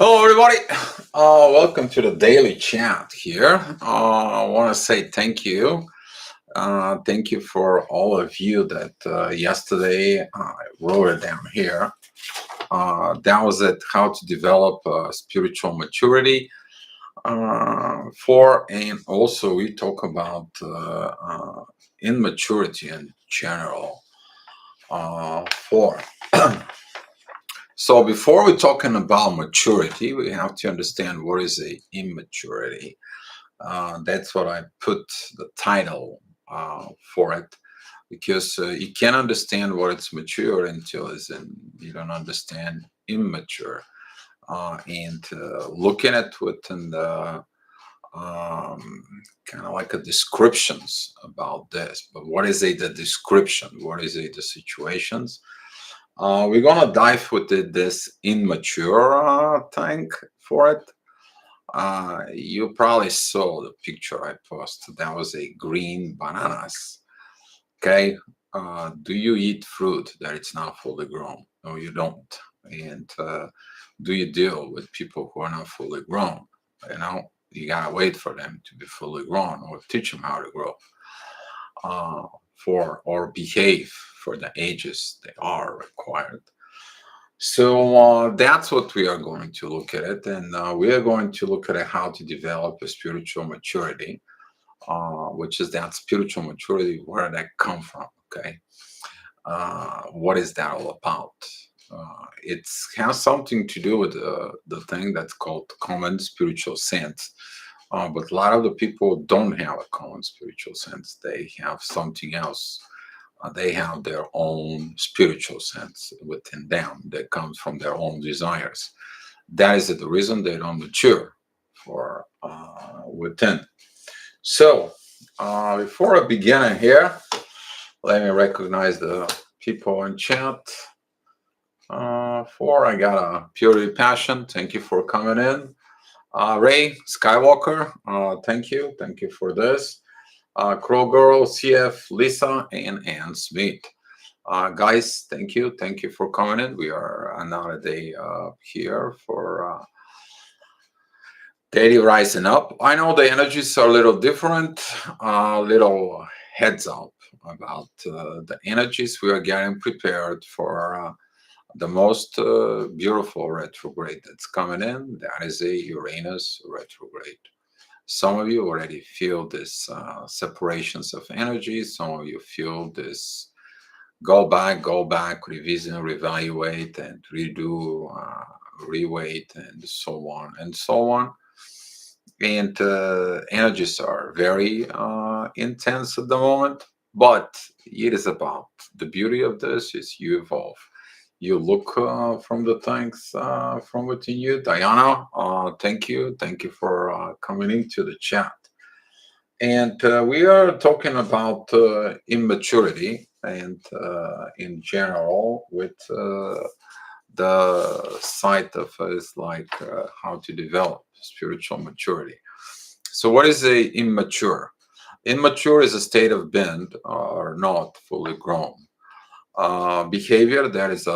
Hello, everybody. Welcome to the daily chat here. I want to say thank you. Thank you for all of you that yesterday I wrote it down here. That was it, how to develop spiritual maturity. And also we talk about immaturity in general. Four. So before we're talking about maturity, we have to understand what is a immaturity. That's what I put the title for it, because you can't understand what it's mature until you don't understand immature. And looking at within the kind of like a descriptions about this. But what is the description? What is the situations? We're gonna dive with this immature thing for it. You probably saw the picture I posted. That was a green bananas. Okay. Do you eat fruit that it's not fully grown? No, you don't. And do you deal with people who are not fully grown? You gotta wait for them to be fully grown or teach them how to grow uh, for or behave for the ages they are required. So that's what we are going to look at it, and we are going to look at how to develop a spiritual maturity, which is that spiritual maturity, where that come from. Okay, what is that all about? It has something to do with the thing that's called common spiritual sense. But a lot of the people don't have a common spiritual sense. They have something else. They have their own spiritual sense within them that comes from their own desires. That is the reason they don't mature for within. So before I begin here, let me recognize the people in chat. I got a purity passion. Thank you for coming in. Ray Skywalker, thank you for this. Crow Girl, CF, Lisa, and Ann Smith. Guys, thank you for coming in. We are another day here for daily rising up. I know the energies are a little different. Little heads up about the energies. We are getting prepared for the most beautiful retrograde that's coming in. That is a Uranus retrograde. Some of you already feel this separations of energy. Some of you feel this go back, revision, reevaluate, and redo, reweight, and so on and so on. And energies are very intense at the moment, but it is about the beauty of this is you evolve. You look from the things from within you. Diana, thank you for coming into the chat. And we are talking about immaturity and in general with the side of is like how to develop spiritual maturity. So, what is a immature? Immature is a state of being or not fully grown behavior that is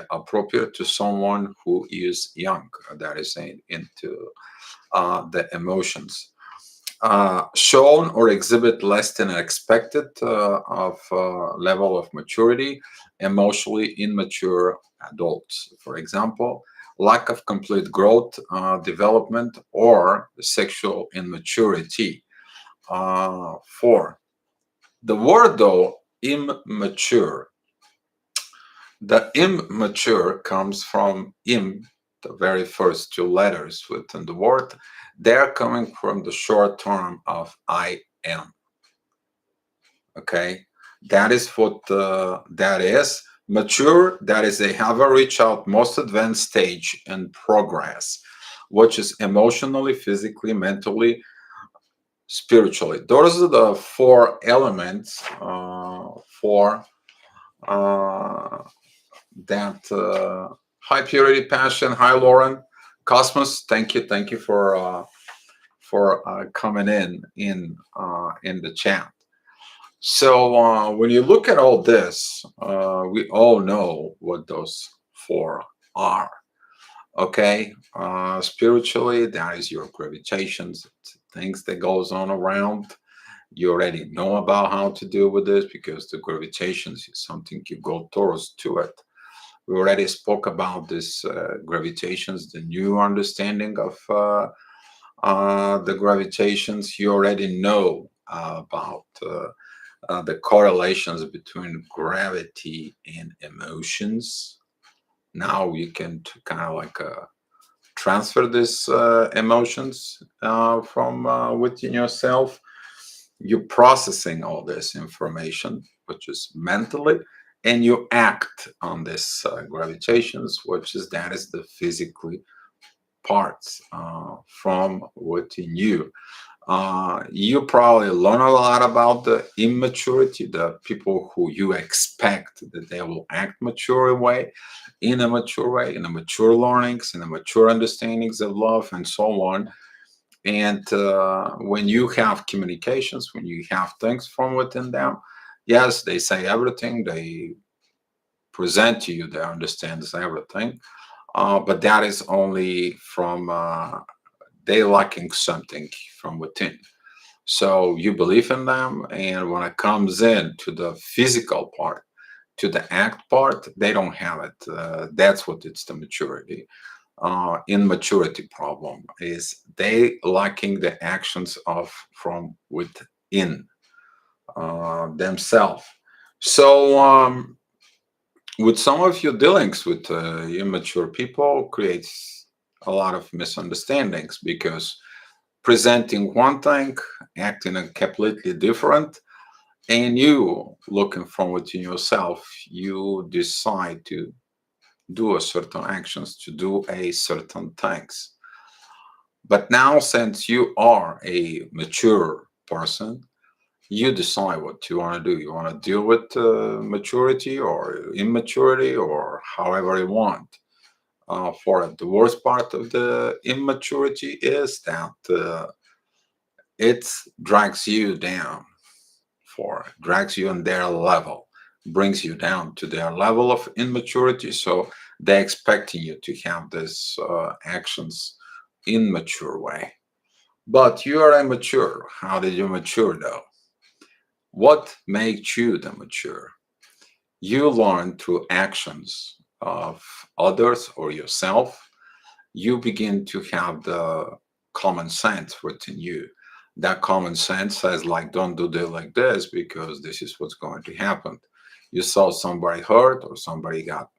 appropriate to someone who is young, that is into the emotions. Shown or exhibit less than expected of level of maturity, emotionally immature adults. For example, lack of complete growth, development, or sexual immaturity. Four, the word though, immature. The immature comes from the very first two letters within the word. They're coming from the short term of I am. Okay, that is what that is. Mature, that is they have a reach out most advanced stage in progress, which is emotionally, physically, mentally, spiritually. Those are the four elements for uh, that high purity passion. Hi, Lauren. Cosmos, thank you for coming in the chat. So when you look at all this, we all know what those four are. Okay, spiritually, that is your gravitations, things that goes on around. You already know about how to deal with this because the gravitations is something you go towards to it. We already spoke about this gravitations, the new understanding of the gravitations. You already know about the correlations between gravity and emotions. Now you can kind of like transfer these emotions from within yourself. You're processing all this information, which is mentally, and you act on this gravitations, which is that is the physically parts from within you. You probably learn a lot about the immaturity, the people who you expect that they will act mature way, in a mature way, in a mature learnings, in a mature understandings of love, and so on. And when you have communications, when you have things from within them, yes, they say everything, they present to you, they understand everything, but that is only from they lacking something from within. So you believe in them, and when it comes in to the physical part, to the act part, they don't have it. That's what it's the maturity. Immaturity problem is they lacking the actions of from within themselves. So with some of your dealings with immature people creates a lot of misunderstandings because presenting one thing, acting a completely different, and you looking from within yourself, you decide to do a certain actions, to do a certain things. But now, since you are a mature person, you decide what you want to do. You want to deal with maturity or immaturity or however you want. For it. The worst part of the immaturity is that it drags you down, for drags you on their level, brings you down to their level of immaturity. So they're expecting you to have these actions in mature way. But you are immature. How did you mature though? What made you the mature? You learn through actions of others or yourself. You begin to have the common sense within you. That common sense says, like, don't do this like this because this is what's going to happen. You saw somebody hurt or somebody got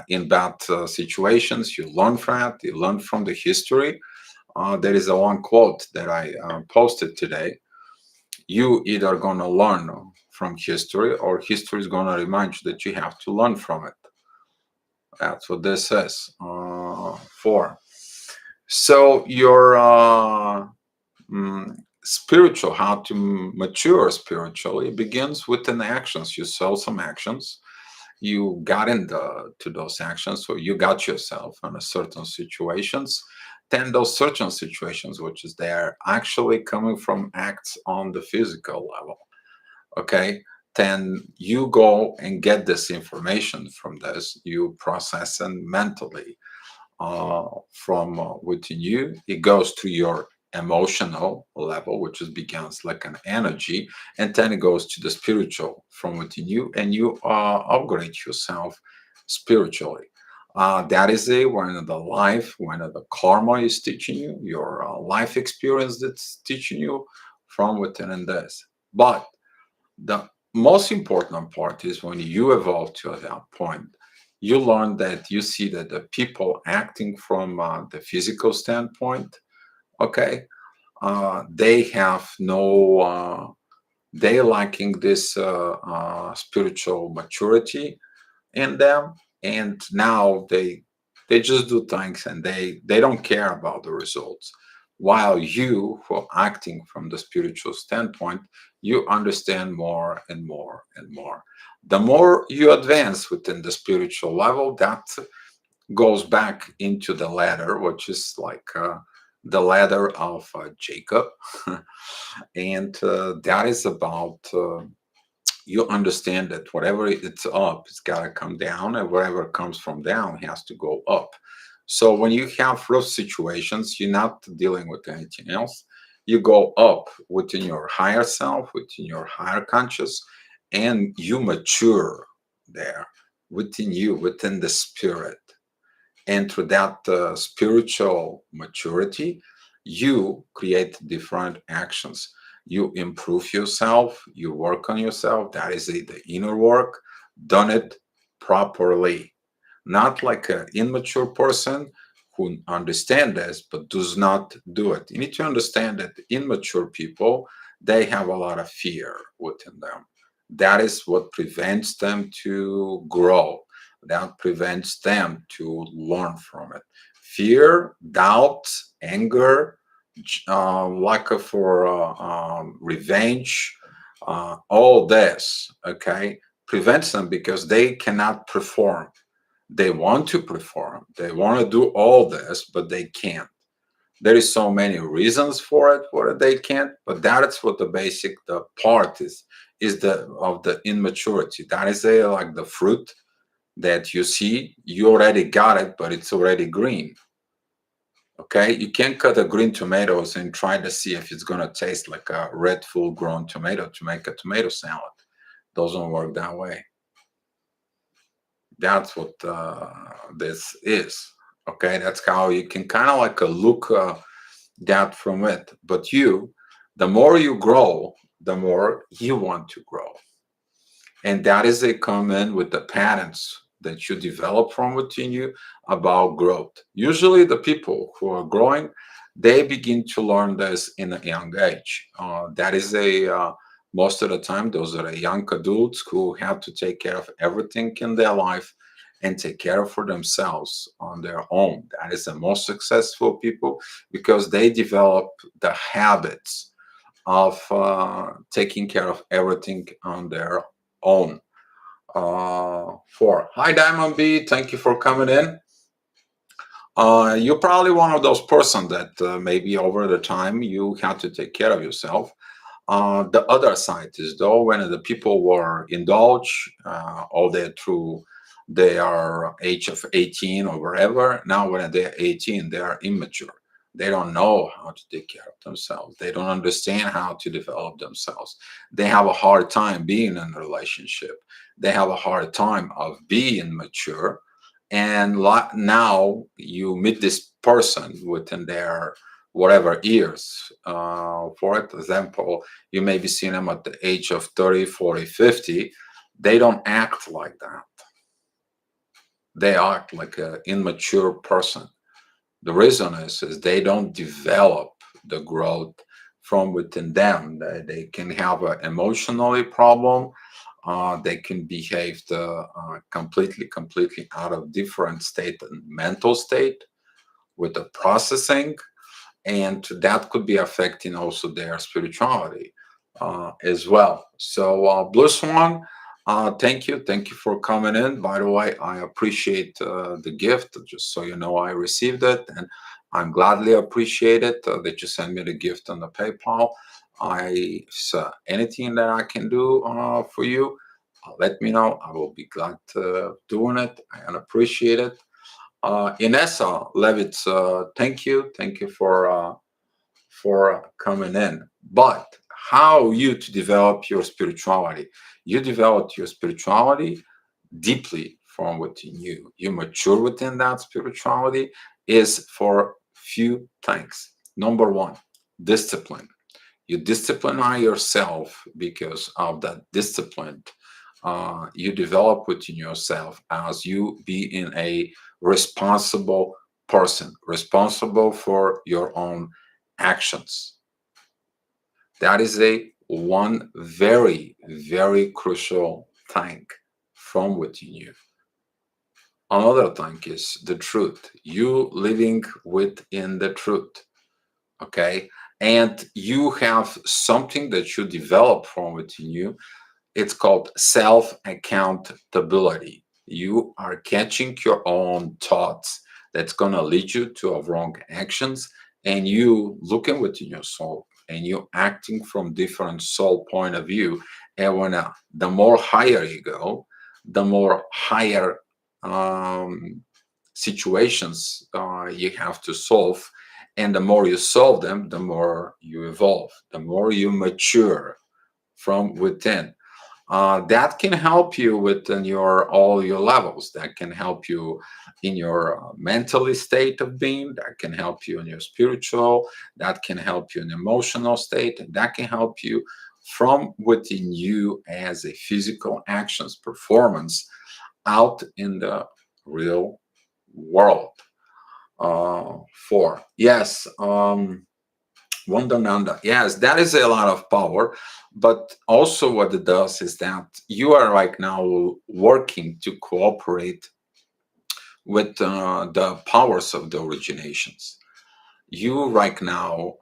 in bad situations. You learn from it. You learn from the history. There is a one quote that I posted today. You either gonna learn from history or history is gonna remind you that you have to learn from it. That's what this is for. So your spiritual, how to mature spiritually begins with an actions. You saw some actions, you got into to those actions, so you got yourself in a certain situations. Then those certain situations, which is they're actually coming from acts on the physical level. Okay, then you go and get this information from this. You process and mentally from within you. It goes to your emotional level, which is begins like an energy, and then it goes to the spiritual from within you, and you upgrade yourself spiritually. That is a one of the life, one of the karma is teaching you, your life experience that's teaching you from within and this. But the most important part is when you evolve to that point, you learn that you see that the people acting from the physical standpoint, okay, they have no, they lacking this spiritual maturity in them, and now they just do things and they don't care about the results. While you who are acting from the spiritual standpoint, you understand more and more and more. The more you advance within the spiritual level, that goes back into the ladder, which is like the ladder of Jacob. And that is about You understand that whatever it's up, it's got to come down, and whatever comes from down has to go up. So when you have rough situations, you're not dealing with anything else. You go up within your higher self, within your higher conscious, and you mature there within you, within the spirit. And through that spiritual maturity, you create different actions. You improve yourself, you work on yourself. That is the inner work, done it properly. Not like an immature person who understand this but does not do it. You need to understand that immature people, they have a lot of fear within them. That is what prevents them to grow. That prevents them to learn from it. Fear, doubt, anger, lack of for revenge, all this, okay, prevents them because they cannot perform. They want to perform, they want to do all this, but they can't. There is so many reasons for it, what they can't, but that's what the basic the part is the of the immaturity. That is like the fruit that you see, you already got it, but it's already green. Okay, you can't cut a green tomatoes and try to see if it's gonna taste like a red full grown tomato to make a tomato salad. Doesn't work that way. That's what this is. Okay, that's how you can kind of like look that from it. But you, the more you grow, the more you want to grow. And that is a common with the patterns that you develop from within you about growth. Usually, the people who are growing, they begin to learn this in a young age. That is a most of the time, those are the young adults who have to take care of everything in their life and take care of for themselves on their own. That is the most successful people because they develop the habits of taking care of everything on their own. For Hi Diamond B, thank you for coming in. You're probably one of those person that maybe over the time you had to take care of yourself. The other side is though when the people were indulge all the through their age of 18 or wherever. Now when they're 18, they are immature. They don't know how to take care of themselves. They don't understand how to develop themselves. They have a hard time being in a relationship. They have a hard time of being mature. And now you meet this person within their whatever years. For example, you may be seeing them at the age of 30, 40, 50. They don't act like that. They act like an immature person. The reason is they don't develop the growth from within them. They can have an emotionally problem. They can behave completely out of different state and mental state with the processing, and that could be affecting also their spirituality as well. So, Blue Swan, thank you for coming in. By the way, I appreciate the gift. Just so you know, I received it, and I'm gladly appreciate it that you send me the gift on the PayPal. So anything that I can do for you, let me know. I will be glad to doing it and appreciate it. Inessa Levitz, thank you for coming in. But how you to develop your spirituality? You develop your spirituality deeply from within you. You mature within that spirituality is for few things. Number one, discipline. You discipline yourself because of that discipline you develop within yourself as you be in a responsible person, responsible for your own actions. That is a one very crucial thing from within you. Another thing is the truth. You living within the truth. Okay. And you have something that you develop from within you. It's called self accountability. You are catching your own thoughts that's going to lead you to wrong actions, and you looking within your soul and you acting from different soul point of view And when the more higher you go, the more higher um, situations you have to solve. And the more you solve them, the more you evolve, the more you mature from within. That can help you within your all your levels. That can help you in your mentally state of being. That can help you in your spiritual. That can help you in emotional state. That can help you from within you as a physical actions performance out in the real world. For yes, Wandananda. Yes, that is a lot of power. But also, what it does is that you are right now working to cooperate with the powers of the originations. You right now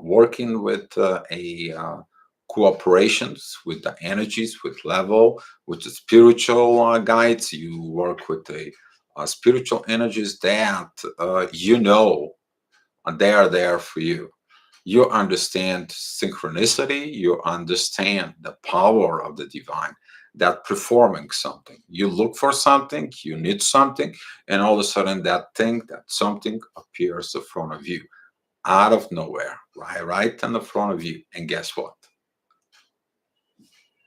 working with a cooperations with the energies, with level, with the spiritual guides. You work with the spiritual energies that you know they are there for you. You understand synchronicity, you understand the power of the divine, that performing something. You look for something, you need something, and all of a sudden that thing, that something appears in front of you out of nowhere, right in the front of you. And guess what?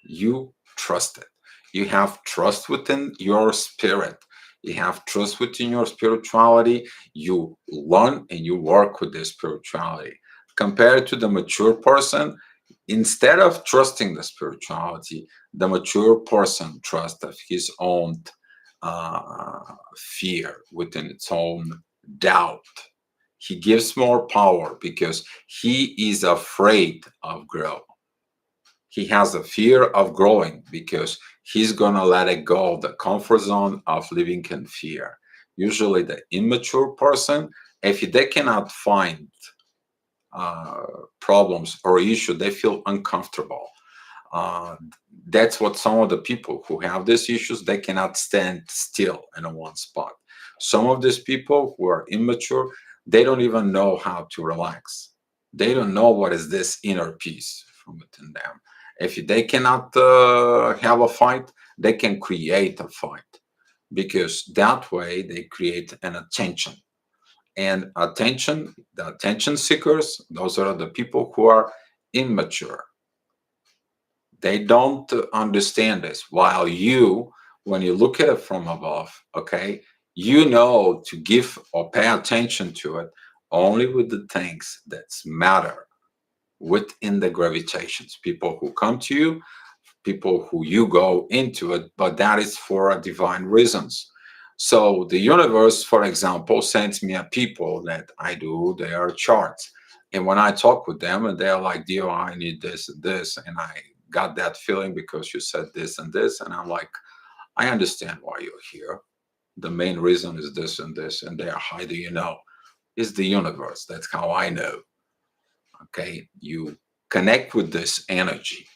You trust it. You have trust within your spirit. You have trust within your spirituality. You learn and you work with this spirituality. Compared to the mature person, instead of trusting the spirituality, the mature person trusts of his own fear, within its own doubt. He gives more power because he is afraid of growth. He has a fear of growing because he's going to let it go, the comfort zone of living in fear. Usually, the immature person, if they cannot find uh, problems or issues, they feel uncomfortable. Uh, that's what some of the people who have these issues, they cannot stand still in a one spot. Some of these people who are immature, they don't even know how to relax. They don't know what is this inner peace from within them. If they cannot have a fight, they can create a fight because that way they create an attention. And attention, the attention seekers, those are the people who are immature. They don't understand this. While you, when you look at it from above, okay, you know to give or pay attention to it only with the things that matter within the gravitations. People who come to you, people who you go into it, but that is for divine reasons. So the universe, for example, sends me a people that I do their charts. And when I talk with them and they're like, Dio, I need this and this, and I got that feeling because you said this and this, and I'm like, I understand why you're here. The main reason is this and this, and they are, how do you know? It's the universe. That's how I know. Okay. You connect with this energy.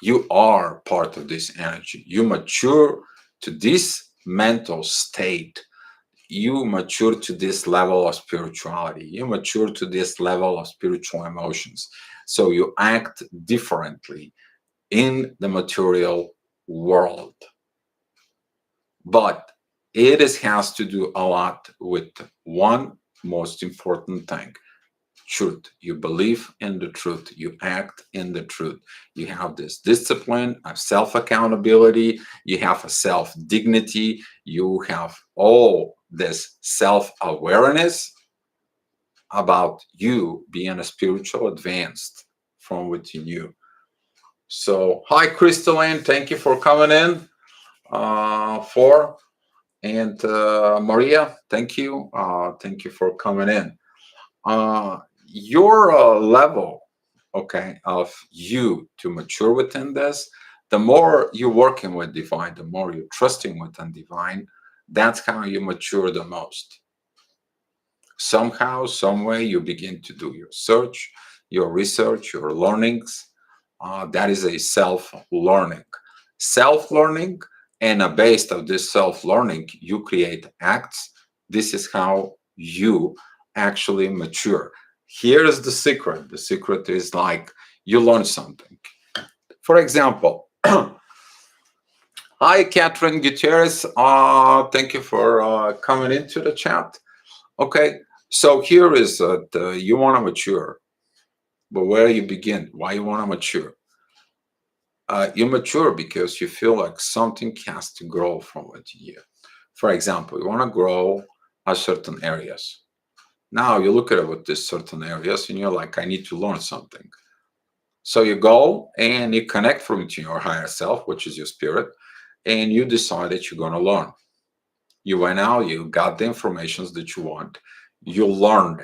You are part of this energy. You mature to this mental state. You mature to this level of spirituality. You mature to this level of spiritual emotions. So you act differently in the material world. But has to do a lot with one most important thing: truth. You believe in the truth. You act in the truth. You have this discipline, a self accountability. You have a self dignity. You have all this self awareness about you being a spiritual advanced from within you. So, hi, Crystalline. Thank you for coming in. For and Maria, thank you for coming in. Your level, okay, of you to mature within this, the more you're working with divine, the more you're trusting within divine, that's how you mature the most. Somehow, some way, you begin to do your search, your research, your learnings. That is a self-learning. Self-learning, and based of this self-learning, you create acts. This is how you actually mature. Here is the secret. The secret is like you learn something. For example, Hi, Catherine Gutierrez. Thank you for coming into the chat. Okay, so here is you want to mature, but where you begin? Why you want to mature? You mature because you feel like something has to grow from within you. For example, you want to grow at certain areas. Now you look at it with these certain areas, and you're like, I need to learn something. So you go and you connect from to your higher self, which is your spirit, and you decide that you're going to learn. You went out, you got the information that you want, you learn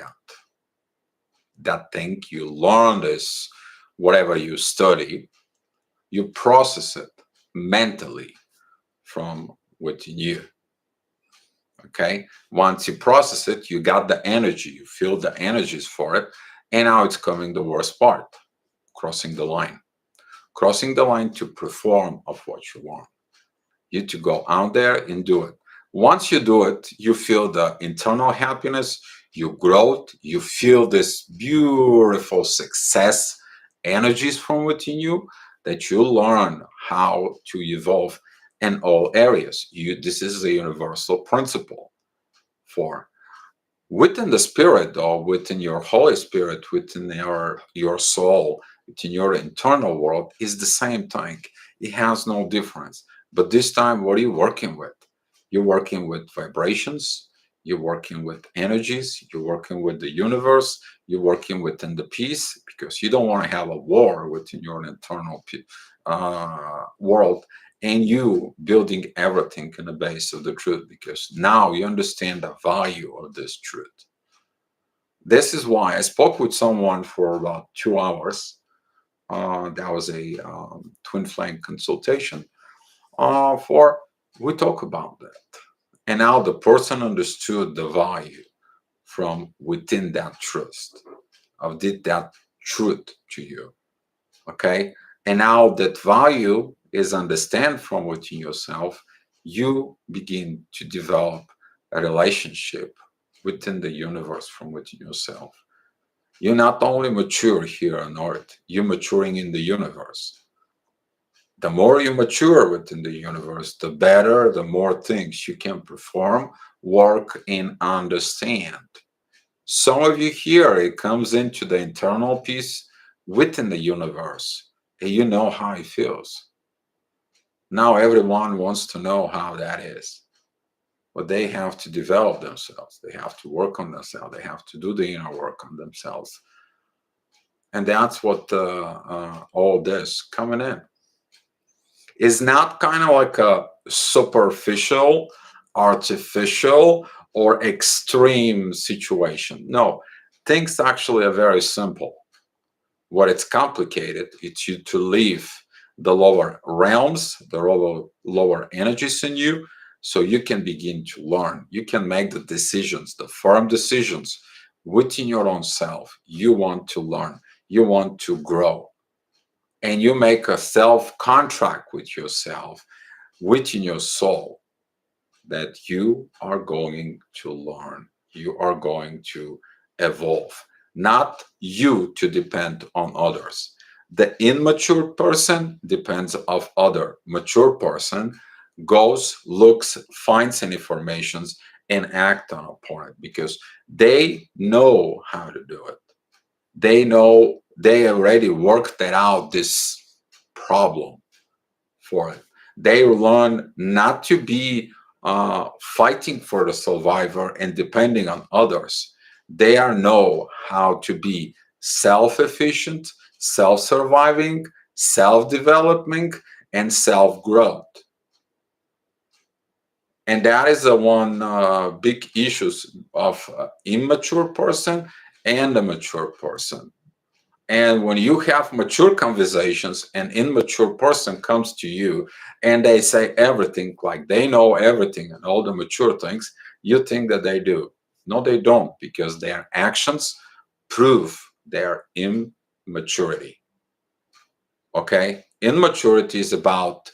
that thing, you learn this, whatever you study, you process it mentally from within you. Okay. Once you process it, you got the energy, you feel the energies for it. And now it's coming the worst part, crossing the line. Crossing the line to perform of what you want. You to go out there and do it. Once you do it, you feel the internal happiness, you grow, you feel this beautiful success energies from within you that you learn how to evolve in all areas. This is a universal principle for within the spirit or within your Holy Spirit, within your soul, within your internal world is the same thing. It has no difference. But this time, what are you working with? You're working with vibrations, you're working with energies, you're working with the universe, you're working within the peace because you don't want to have a war within your internal world, and you building everything in the base of the truth because now you understand the value of this truth. This is why I spoke with someone for about 2 hours. That was a twin flame consultation. For we talk about that, and now the person understood the value from within that trust of did that truth to you. Okay, and now that value is understand from within yourself, you begin to develop a relationship within the universe from within yourself. You not only mature here on earth, you're maturing in the universe. The more you mature within the universe, the better, the more things you can perform, work, and understand. Some of you here, it comes into the internal peace within the universe, and you know how it feels. Now everyone wants to know how that is. But they have to develop themselves. They have to work on themselves. They have to do the inner work on themselves. And that's what all this coming in is not kind of like a superficial, artificial, or extreme situation. No, things actually are very simple. What it's complicated, it's you to leave the lower realms, the lower energies in you, so you can begin to learn. You can make the decisions, the firm decisions within your own self. You want to learn, you want to grow, and you make a self contract with yourself within your soul that you are going to learn, you are going to evolve, not you to depend on others. The immature person depends of other. Mature person goes, looks, finds any informations and act on upon it because they know how to do it. They know they already worked that out this problem for it. They learn not to be fighting for the survivor and depending on others. They are know how to be self-efficient, self-surviving, self-developing, and self-growth. And that is the one big issues of immature person and a mature person. And when you have mature conversations, an immature person comes to you and they say everything like they know everything and all the mature things, you think that they do. No, they don't, because their actions prove their immaturity. Okay? Immaturity is about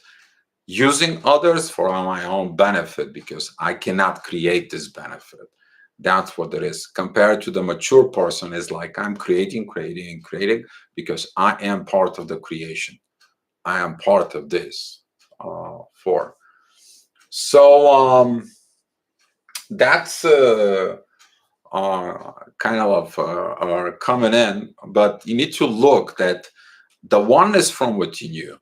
using others for my own benefit because I cannot create this benefit. That's what it is. Compared to the mature person, is like I'm creating because I am part of the creation. I am part of this. For so that's kind of coming in, but you need to look that the oneness from within you.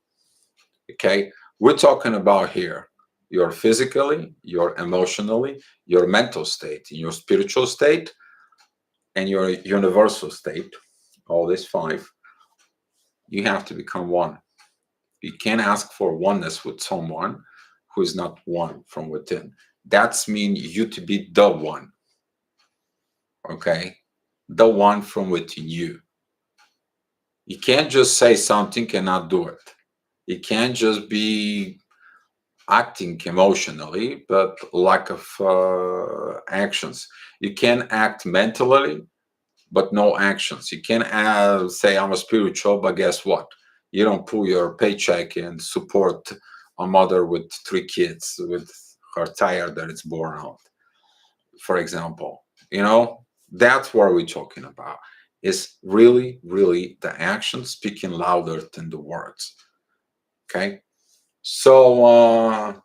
Okay, we're talking about here your physically, your emotionally, your mental state, your spiritual state, and your universal state. All these five, you have to become one. You can't ask for oneness with someone who is not one from within. That's mean you to be the one. Okay, the one from within you. You can't just say something and not do it. You can't just be acting emotionally, but lack of actions. You can act mentally, but no actions. You can say I'm a spiritual, but guess what? You don't pull your paycheck and support a mother with 3 kids with her tire that it's born out, for example. You know, that's what we're talking about. Is really, really the action speaking louder than the words. Okay. So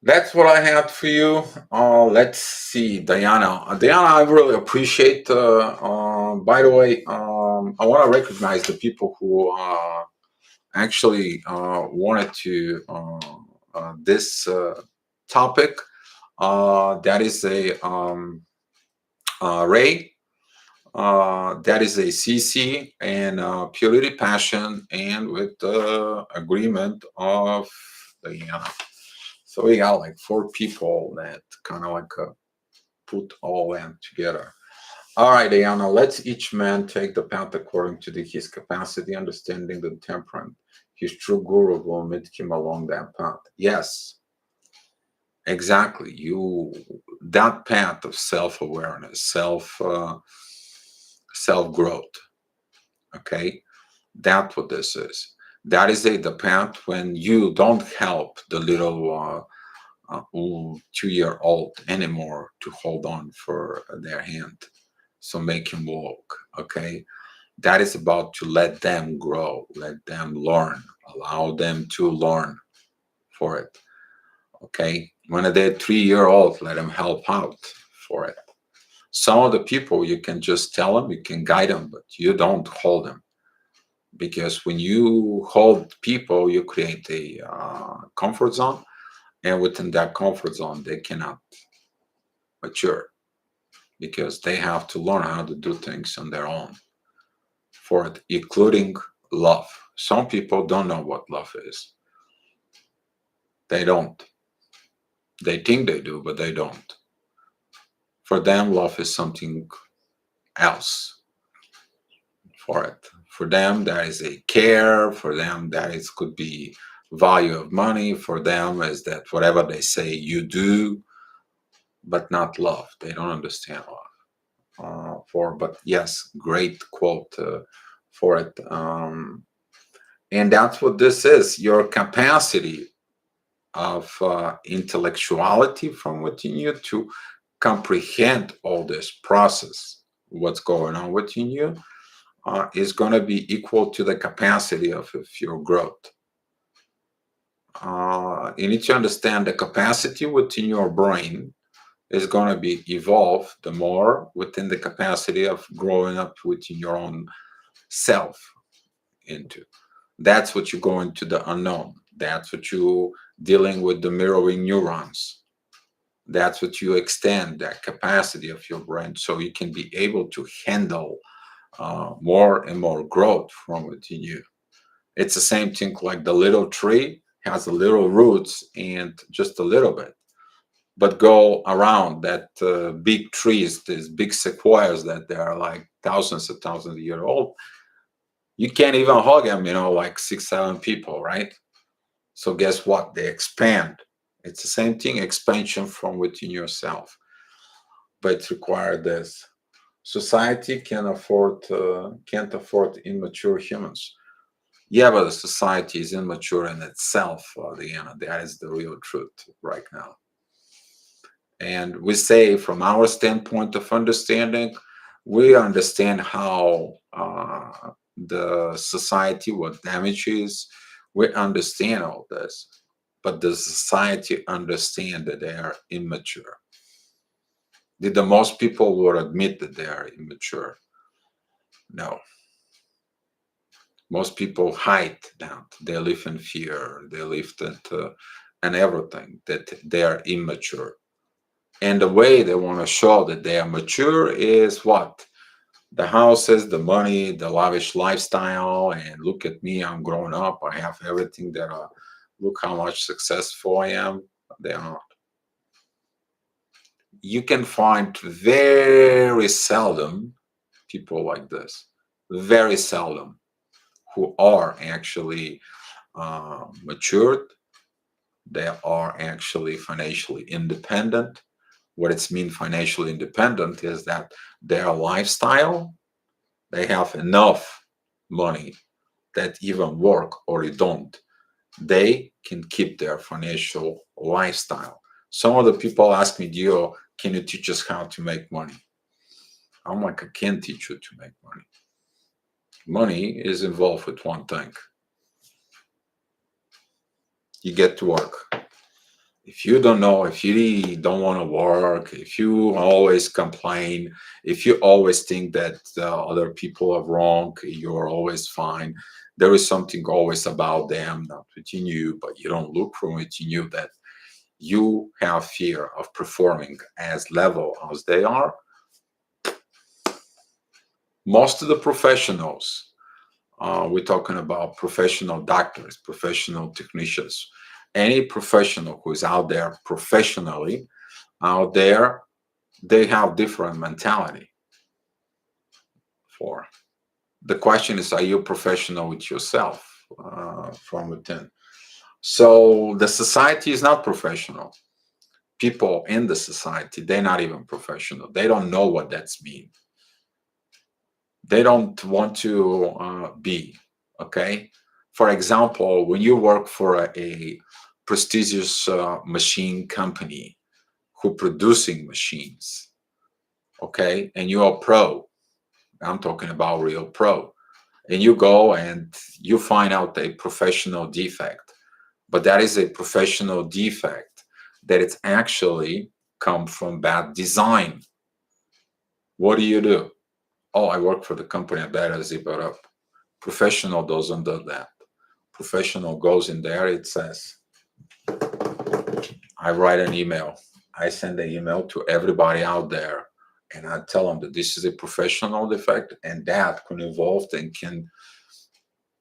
that's what I had for you. Let's see, Diana. Diana, I really appreciate. By the way, I want to recognize the people who actually wanted to this topic. That is a Ray. That is a CC and Purity Passion, and with the agreement of Diana. So we got like 4 people that kind of like put all them together. All right, Diana, let's each man take the path according to his capacity, understanding the temperament. His true guru will meet him along that path. Yes, exactly. You that path of self-awareness, self growth. Okay, that's what this is. That is the path when you don't help the little 2-year-old anymore to hold on for their hand, so make him walk. Okay, that is about to let them grow, let them learn, allow them to learn for it. Okay, when they're 3-year-old, let them help out for it. Some of the people you can just tell them, you can guide them, but you don't hold them, because when you hold people you create a comfort zone, and within that comfort zone they cannot mature, because they have to learn how to do things on their own for it, including love. Some people don't know what love is. They don't. They think they do, but they don't. For them, love is something else for it. For them, that is a care. For them, that is could be value of money. For them, is that whatever they say you do, but not love. They don't understand love. But yes, great quote for it. And that's what this is, your capacity of intellectuality from within you to comprehend all this process, what's going on within you, is going to be equal to the capacity of your growth. You need to understand the capacity within your brain is going to be evolved the more within the capacity of growing up within your own self into. That's what you go into the unknown. That's what you dealing with the mirroring neurons. That's what you extend that capacity of your brain, so you can be able to handle more and more growth from within you. It's the same thing like the little tree has the little roots and just a little bit, but go around that big trees, these big sequoias that they are like thousands of years old. You can't even hug them, like 6, 7 people, right? So guess what? They expand. It's the same thing, expansion from within yourself, but it requires this. Society can't afford immature humans. Yeah, but the society is immature in itself. That is the real truth right now. And we say, from our standpoint of understanding, we understand how the society, what damage is. We understand all this, but does society understand that they are immature? Did the most people would admit that they are immature? No. Most people hide that. They live in fear. They live and everything that they are immature. And the way they want to show that they are mature is what? The houses, the money, the lavish lifestyle, and look at me, I'm grown up. I have everything that. Look how much successful I am. They are not. You can find very seldom people like this. Very seldom who are actually matured. They are actually financially independent. What it's mean financially independent is that their lifestyle, they have enough money that even work or they don't, they can keep their financial lifestyle. Some of the people ask me, Dio, can you teach us how to make money? I'm like, I can't teach you to make money. Money is involved with one thing. You get to work. If you don't know, if you don't want to work, if you always complain, if you always think that other people are wrong, you're always fine. There is something always about them, not within you, but you don't look from within you that you have fear of performing as level as they are. Most of the professionals, we're talking about professional doctors, professional technicians, any professional who is out there professionally out there, they have different mentality. For the question is, are you professional with yourself from within? So the society is not professional. People in the society, they're not even professional. They don't know what that's mean. They don't want to be. Okay. For example, when you work for a prestigious machine company who producing machines, okay, and you're a pro, I'm talking about real pro, and you go and you find out a professional defect, but that is a professional defect that it's actually come from bad design. What do? Oh, I work for the company, I better zip it up. Professional doesn't do that. Professional goes in there, it says, I write an email. I send an email to everybody out there and I tell them that this is a professional defect and that can evolve and can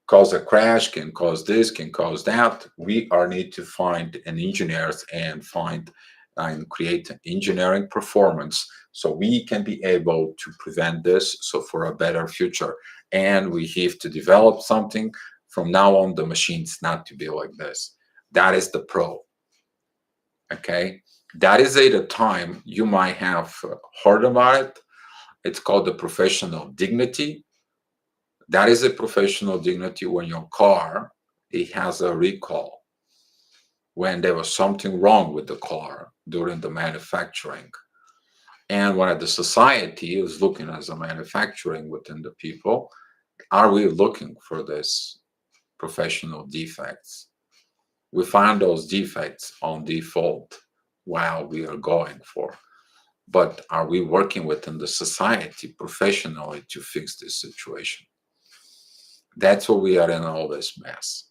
cause a crash, can cause this, can cause that. We are need to find an engineers and find and create an engineering performance so we can be able to prevent this so for a better future. And we have to develop something from now on the machines not to be like this. That is the pro. Okay. That is at a time you might have heard about it. It's called the professional dignity. That is a professional dignity when your car it has a recall, when there was something wrong with the car during the manufacturing. And when the society is looking as a manufacturing within the people, are we looking for this professional defects? We find those defects on default while we are going for. But are we working within the society professionally to fix this situation? That's what we are in all this mess.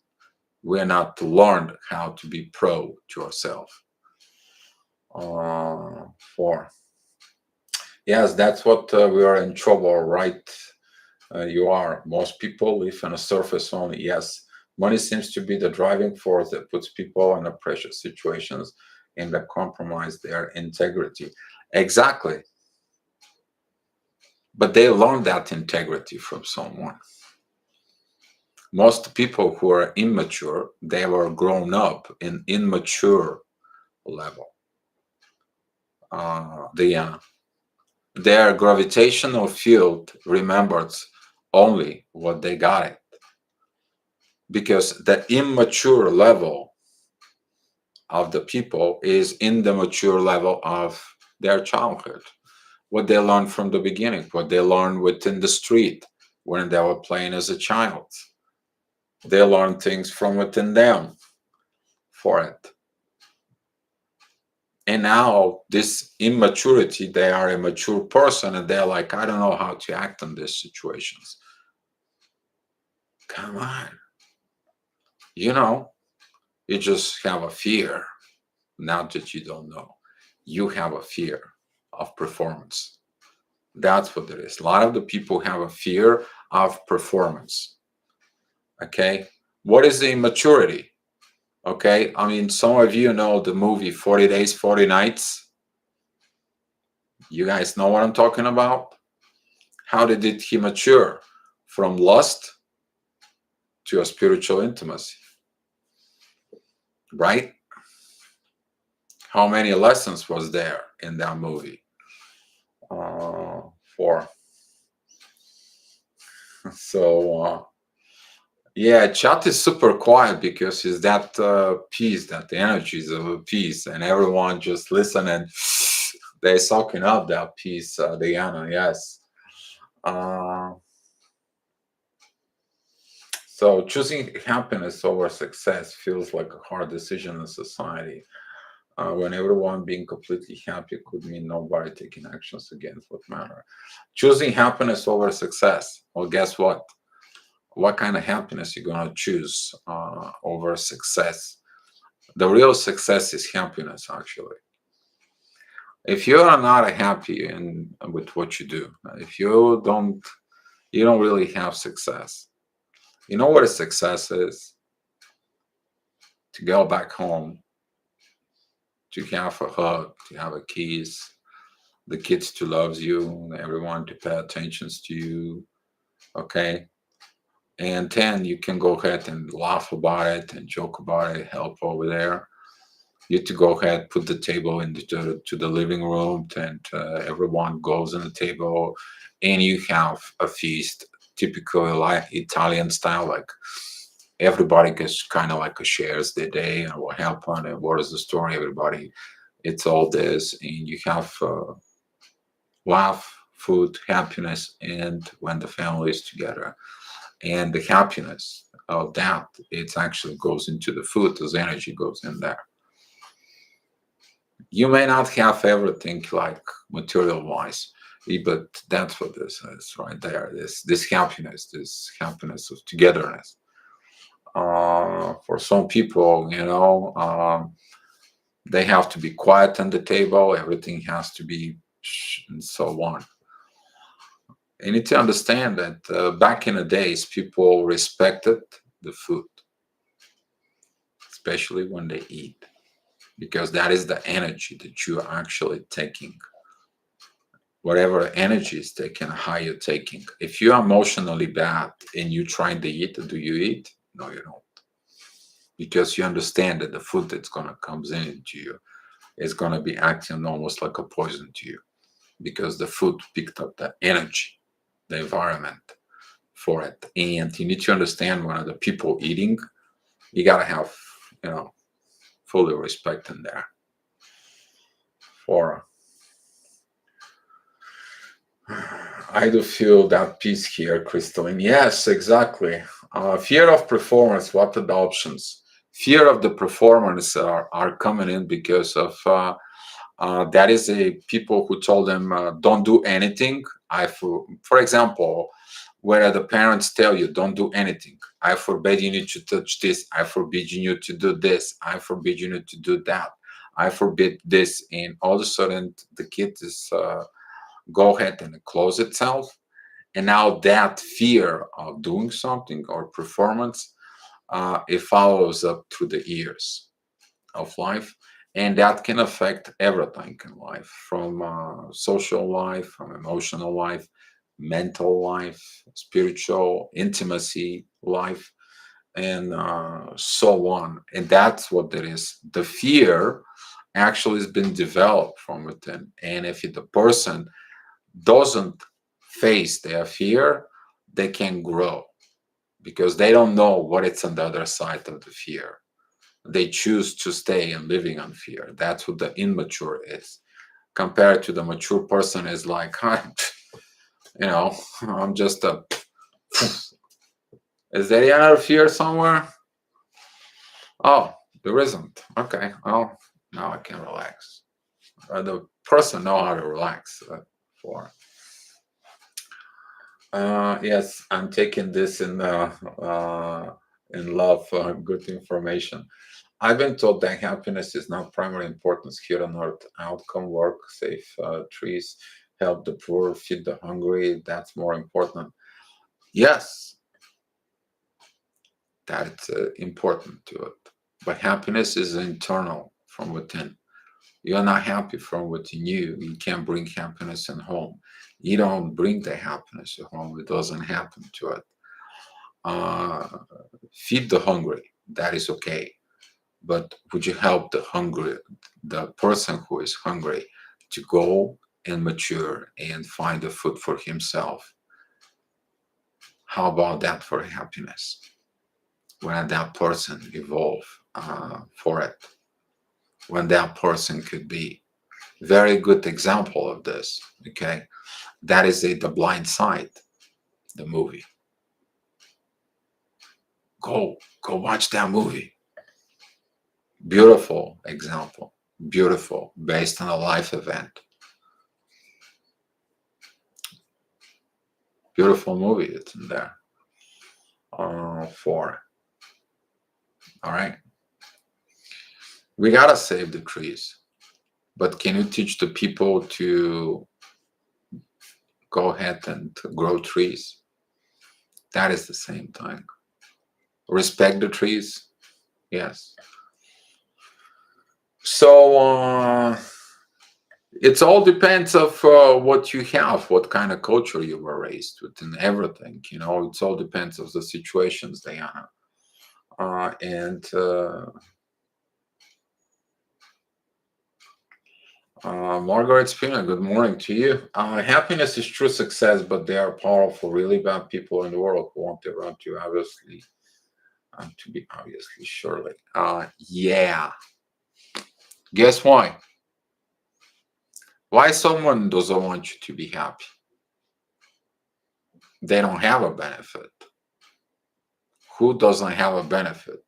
We're not learned how to be pro to ourselves. For yes, that's what we are in trouble, right? You are. Most people live on a surface only. Yes, money seems to be the driving force that puts people in a pressure situations and that compromise their integrity. Exactly. But they learn that integrity from someone. Most people who are immature, they were grown up in immature level. Their gravitational field remembers only what they got it. Because the immature level of the people is in the mature level of their childhood. What they learn from the beginning, what they learn within the street, when they were playing as a child. They learn things from within them for it. And now this immaturity, they are a mature person and they're like, I don't know how to act in these situations. Come on. You know, you just have a fear. Not that you don't know. You have a fear of performance. That's what it is. A lot of the people have a fear of performance. Okay. What is the immaturity? Okay. I mean, some of you know the movie 40 Days, 40 Nights. You guys know what I'm talking about? How did he mature from lust to a spiritual intimacy? Right? How many lessons was there in that movie? Four. So, yeah, chat is super quiet because it's that peace, that energies of a peace, and everyone just listen and they're soaking up that peace, Diana. Yes. Uh, so choosing happiness over success feels like a hard decision in society. When everyone being completely happy could mean nobody taking actions against what matter. Choosing happiness over success. Well, guess what? What kind of happiness you're gonna choose over success? The real success is happiness, actually. If you are not happy with what you do, if you don't really have success. You know what a success is? To go back home, to have a hug, to have a kiss, the kids to love you, everyone to pay attention to you, okay? And then you can go ahead and laugh about it and joke about it, help over there. You to go ahead, put the table to the living room, and everyone goes on the table, and you have a feast, typical like Italian style, like everybody gets kind of like a shares their day and what happened and what is the story. Everybody, it's all this, and you have laugh, food, happiness, and when the family is together. And the happiness of that, it actually goes into the food, as energy goes in there. You may not have everything like material wise, but that's what this is right there. This happiness of togetherness. For some people, they have to be quiet on the table. Everything has to be and so on. You need to understand that back in the days, people respected the food, especially when they eat, because that is the energy that you are actually taking. Whatever energy is taken, how you're taking. If you're emotionally bad and you're trying to eat, do you eat? No, you don't. Because you understand that the food that's gonna comes into you is gonna be acting almost like a poison to you, because the food picked up the energy, the environment for it. And you need to understand when the people eating, you gotta have, fully respect in there. For I do feel that peace here, Crystalline. Yes, exactly. Fear of performance. What are the options? Fear of the performance are coming in because of that is a people who told them don't do anything. For example, where the parents tell you don't do anything. I forbid you need to touch this. I forbid you need to do this. I forbid you need to do that. I forbid this, and all of a sudden the kid is go ahead and close itself. And now that fear of doing something or performance, it follows up through the years of life. And that can affect everything in life, from social life, from emotional life, mental life, spiritual intimacy life, and so on. And that's what it is. The fear actually has been developed from within. And if the person doesn't face their fear, they can grow because they don't know what it's on the other side of the fear. They choose to stay and living on fear. That's what the immature is. Compared to the mature person is like, I'm just a Is there any other fear somewhere? Oh, there isn't. Okay. Well, now I can relax. The person know how to relax for. Yes, I'm taking this in love. Good information. I've been told that happiness is not primary importance here on earth. Outcome, work, save trees, help the poor, feed the hungry. That's more important. Yes, that's important to it. But happiness is internal from within. You're not happy from within you. You can't bring happiness in home. You don't bring the happiness at home. It doesn't happen to it. Uh, Feed the hungry. That is okay. But would you help the person who is hungry, to go and mature and find the food for himself? How about that for happiness? When that person evolve for it, when that person could be very good example of this. Okay, that is the Blind Side, the movie. Go watch that movie. Beautiful example, beautiful, based on a life event. Beautiful movie it's in there. For all right, we gotta save the trees, but can you teach the people to go ahead and to grow trees? That is the same thing. Respect the trees, yes. So it all depends of what you have, what kind of culture you were raised with, and everything. It all depends of the situations, Diana. And Margaret Spina, good morning to you. Happiness is true success, but there are powerful, really bad people in the world who want to run you, obviously, to be obviously, surely. Yeah. Guess why? Why someone doesn't want you to be happy? They don't have a benefit. Who doesn't have a benefit?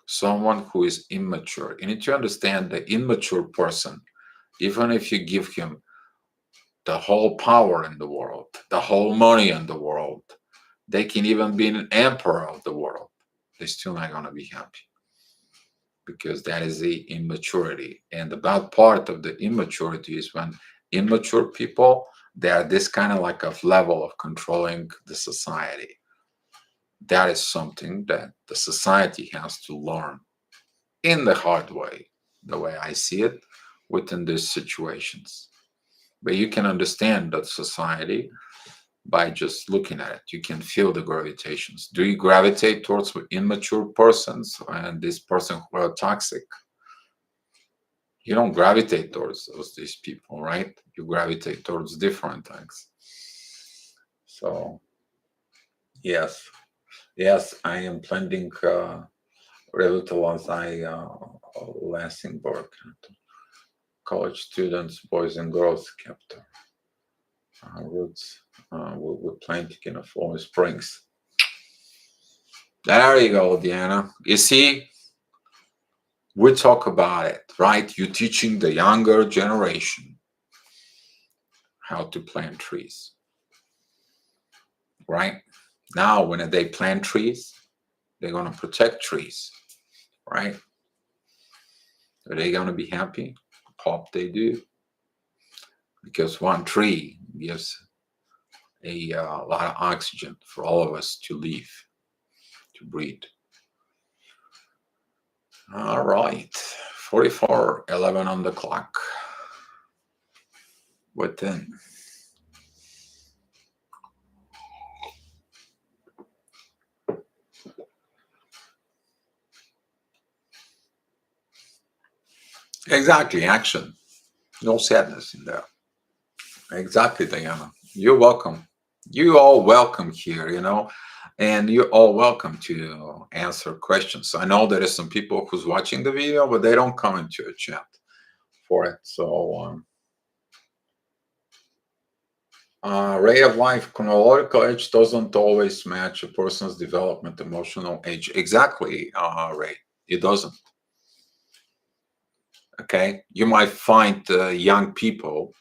Someone who is immature. You need to understand the immature person, even if you give him the whole power in the world, the whole money in the world, they can even be an emperor of the world, they're still not going to be happy, because that is the immaturity. And the bad part of the immaturity is when immature people, they are this kind of like a level of controlling the society. That is something that the society has to learn in the hard way, the way I see it, within these situations. But you can understand that society by just looking at it. You can feel the gravitations. Do you gravitate towards immature persons and this person who are toxic? You don't gravitate towards these people, right? You gravitate towards different things. So, yes, yes, I am planning revitalize Lansingburg, college students, boys and girls capital. Roots. We're planting in the Falling Springs. There you go, Deanna. You see, we talk about it, right? You're teaching the younger generation how to plant trees, right? Now, when they plant trees, they're going to protect trees, right? Are they going to be happy? Hope they do. Because one tree gives a lot of oxygen for all of us to live, to breathe. All right, 44:11 on the clock. What then? Exactly, action. No sadness in there. Exactly, Diana. You're welcome. You all welcome here, and you're all welcome to answer questions. I know there is some people who's watching the video, but they don't come into a chat for it. So Ray of life, chronological age doesn't always match a person's development, emotional age. Exactly, Ray. It doesn't. Okay. You might find young people,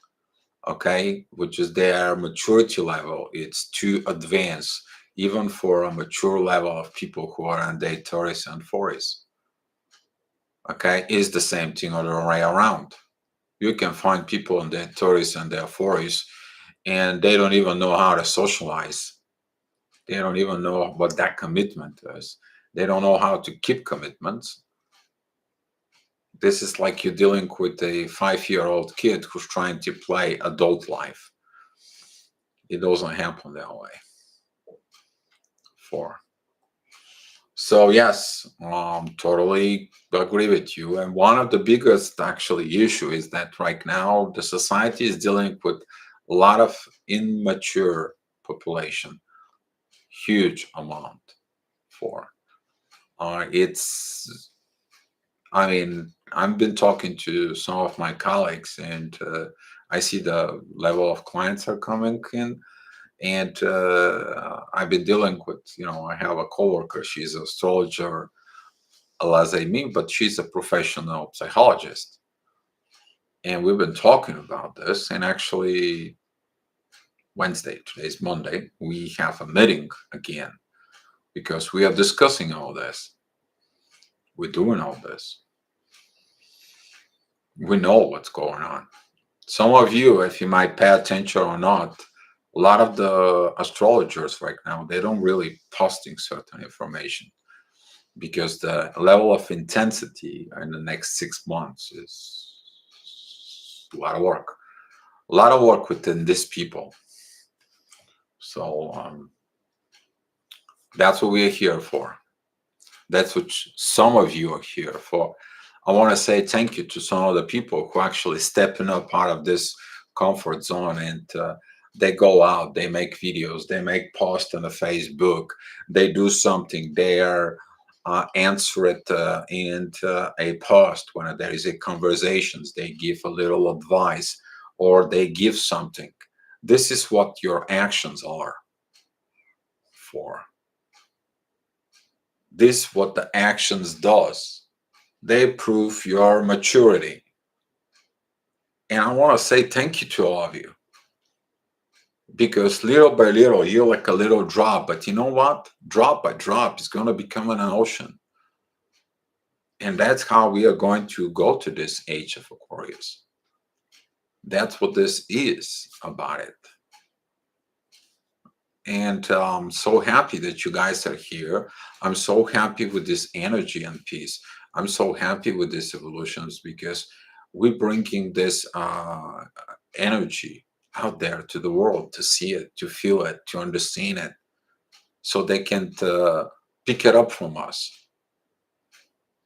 okay, which is their maturity level. It's too advanced, even for a mature level of people who are in their 30s and 40s. Okay. Is the same thing other way around. You can find people in their 30s and their 40s, and they don't even know how to socialize. They don't even know what that commitment is. They don't know how to keep commitments. This is like you're dealing with a 5-year-old kid who's trying to play adult life. It doesn't happen that way. For so yes, totally agree with you. And one of the biggest actually issue is that right now the society is dealing with a lot of immature population, huge amount for. It's I mean, I've been talking to some of my colleagues, and I see the level of clients are coming in, and I've been dealing with, I have a coworker. She's an astrologer, as I mean, but she's a professional psychologist, and we've been talking about this. And actually, Wednesday, today's Monday, we have a meeting again because we are discussing all this. We're doing all this. We know what's going on. Some of you, if you might pay attention or not, a lot of the astrologers right now, they don't really posting certain information because the level of intensity in the next 6 months is a lot of work. A lot of work within these people. So that's what we're here for. That's what some of you are here for. I want to say thank you to some of the people who actually stepping up out of this comfort zone, and they go out, they make videos, they make posts on the Facebook, they do something, they are answer it in a post when there is a conversations, they give a little advice or they give something. This is what your actions are for. This what the actions does. They prove your maturity. And I want to say thank you to all of you because little by little, you're like a little drop. But you know what? Drop by drop is going to become an ocean. And that's how we are going to go to this age of Aquarius. That's what this is about it. And I'm so happy that you guys are here. I'm so happy with this energy and peace. I'm so happy with these evolutions because we're bringing this energy out there to the world to see it, to feel it, to understand it, so they can pick it up from us.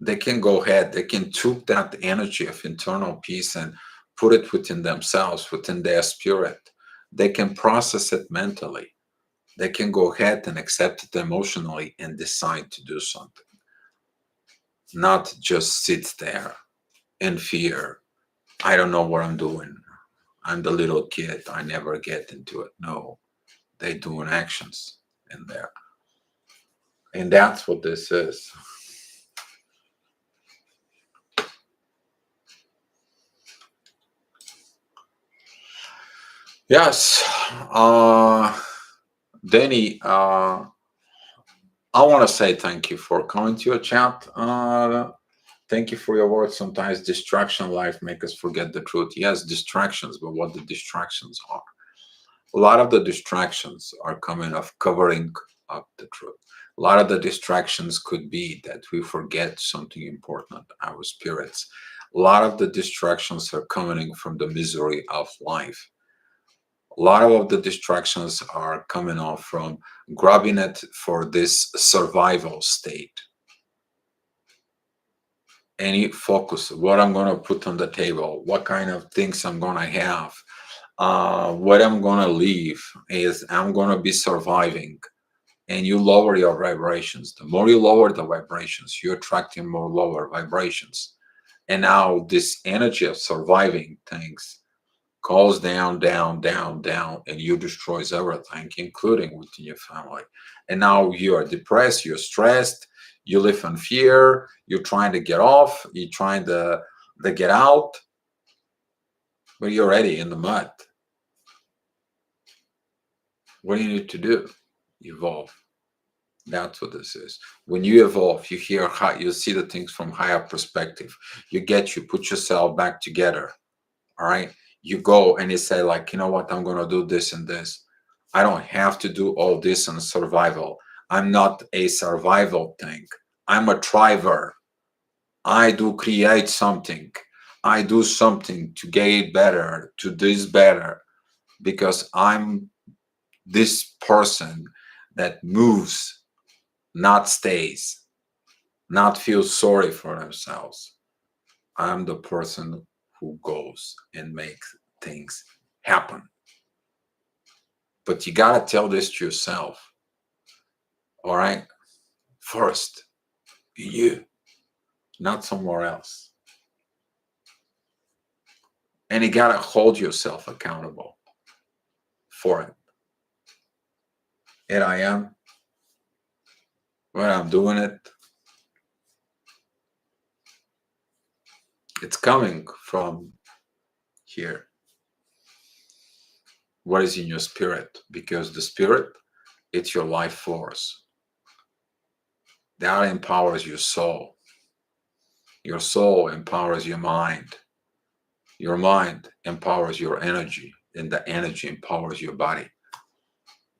They can go ahead, they can take that energy of internal peace and put it within themselves, within their spirit. They can process it mentally. They can go ahead and accept it emotionally and decide to do something, not just sit there in fear. I don't know what I'm doing. I'm the little kid. I never get into it. No, they doing actions in there. And that's what this is. Yes. Danny, I want to say thank you for coming to your chat. Thank you for your words. Sometimes distraction life make us forget the truth. Yes, distractions, but what the distractions are. A lot of the distractions are coming of covering up the truth. A lot of the distractions could be that we forget something important, our spirits. A lot of the distractions are coming from the misery of life. A lot of the distractions are coming off from grabbing it for this survival state. Any focus, what I'm going to put on the table, what kind of things I'm going to have, what I'm going to leave is I'm going to be surviving. And you lower your vibrations. The more you lower the vibrations, you're attracting more lower vibrations. And now this energy of surviving things goes down, down, down, down, and you destroys everything, including within your family. And now you are depressed, you're stressed, you live in fear, you're trying to get off, you're trying to get out, but you're already in the mud. What do you need to do? Evolve. That's what this is. When you evolve, you hear high, you see the things from higher perspective. You put yourself back together. All right. You go and you say, like, you know what, I'm gonna do this and this. I don't have to do all this in survival. I'm not a survival thing. I'm a thriver. I do create something. I do something to get better, to this better, because I'm this person that moves, not stays, not feel sorry for themselves. I'm the person who goes and makes things happen. But you gotta tell this to yourself. All right? First, you, not somewhere else. And you gotta hold yourself accountable for it. And I am when I'm doing it. It's coming from here. What is in your spirit? Because the spirit, it's your life force. That empowers your soul. Your soul empowers your mind. Your mind empowers your energy, and the energy empowers your body.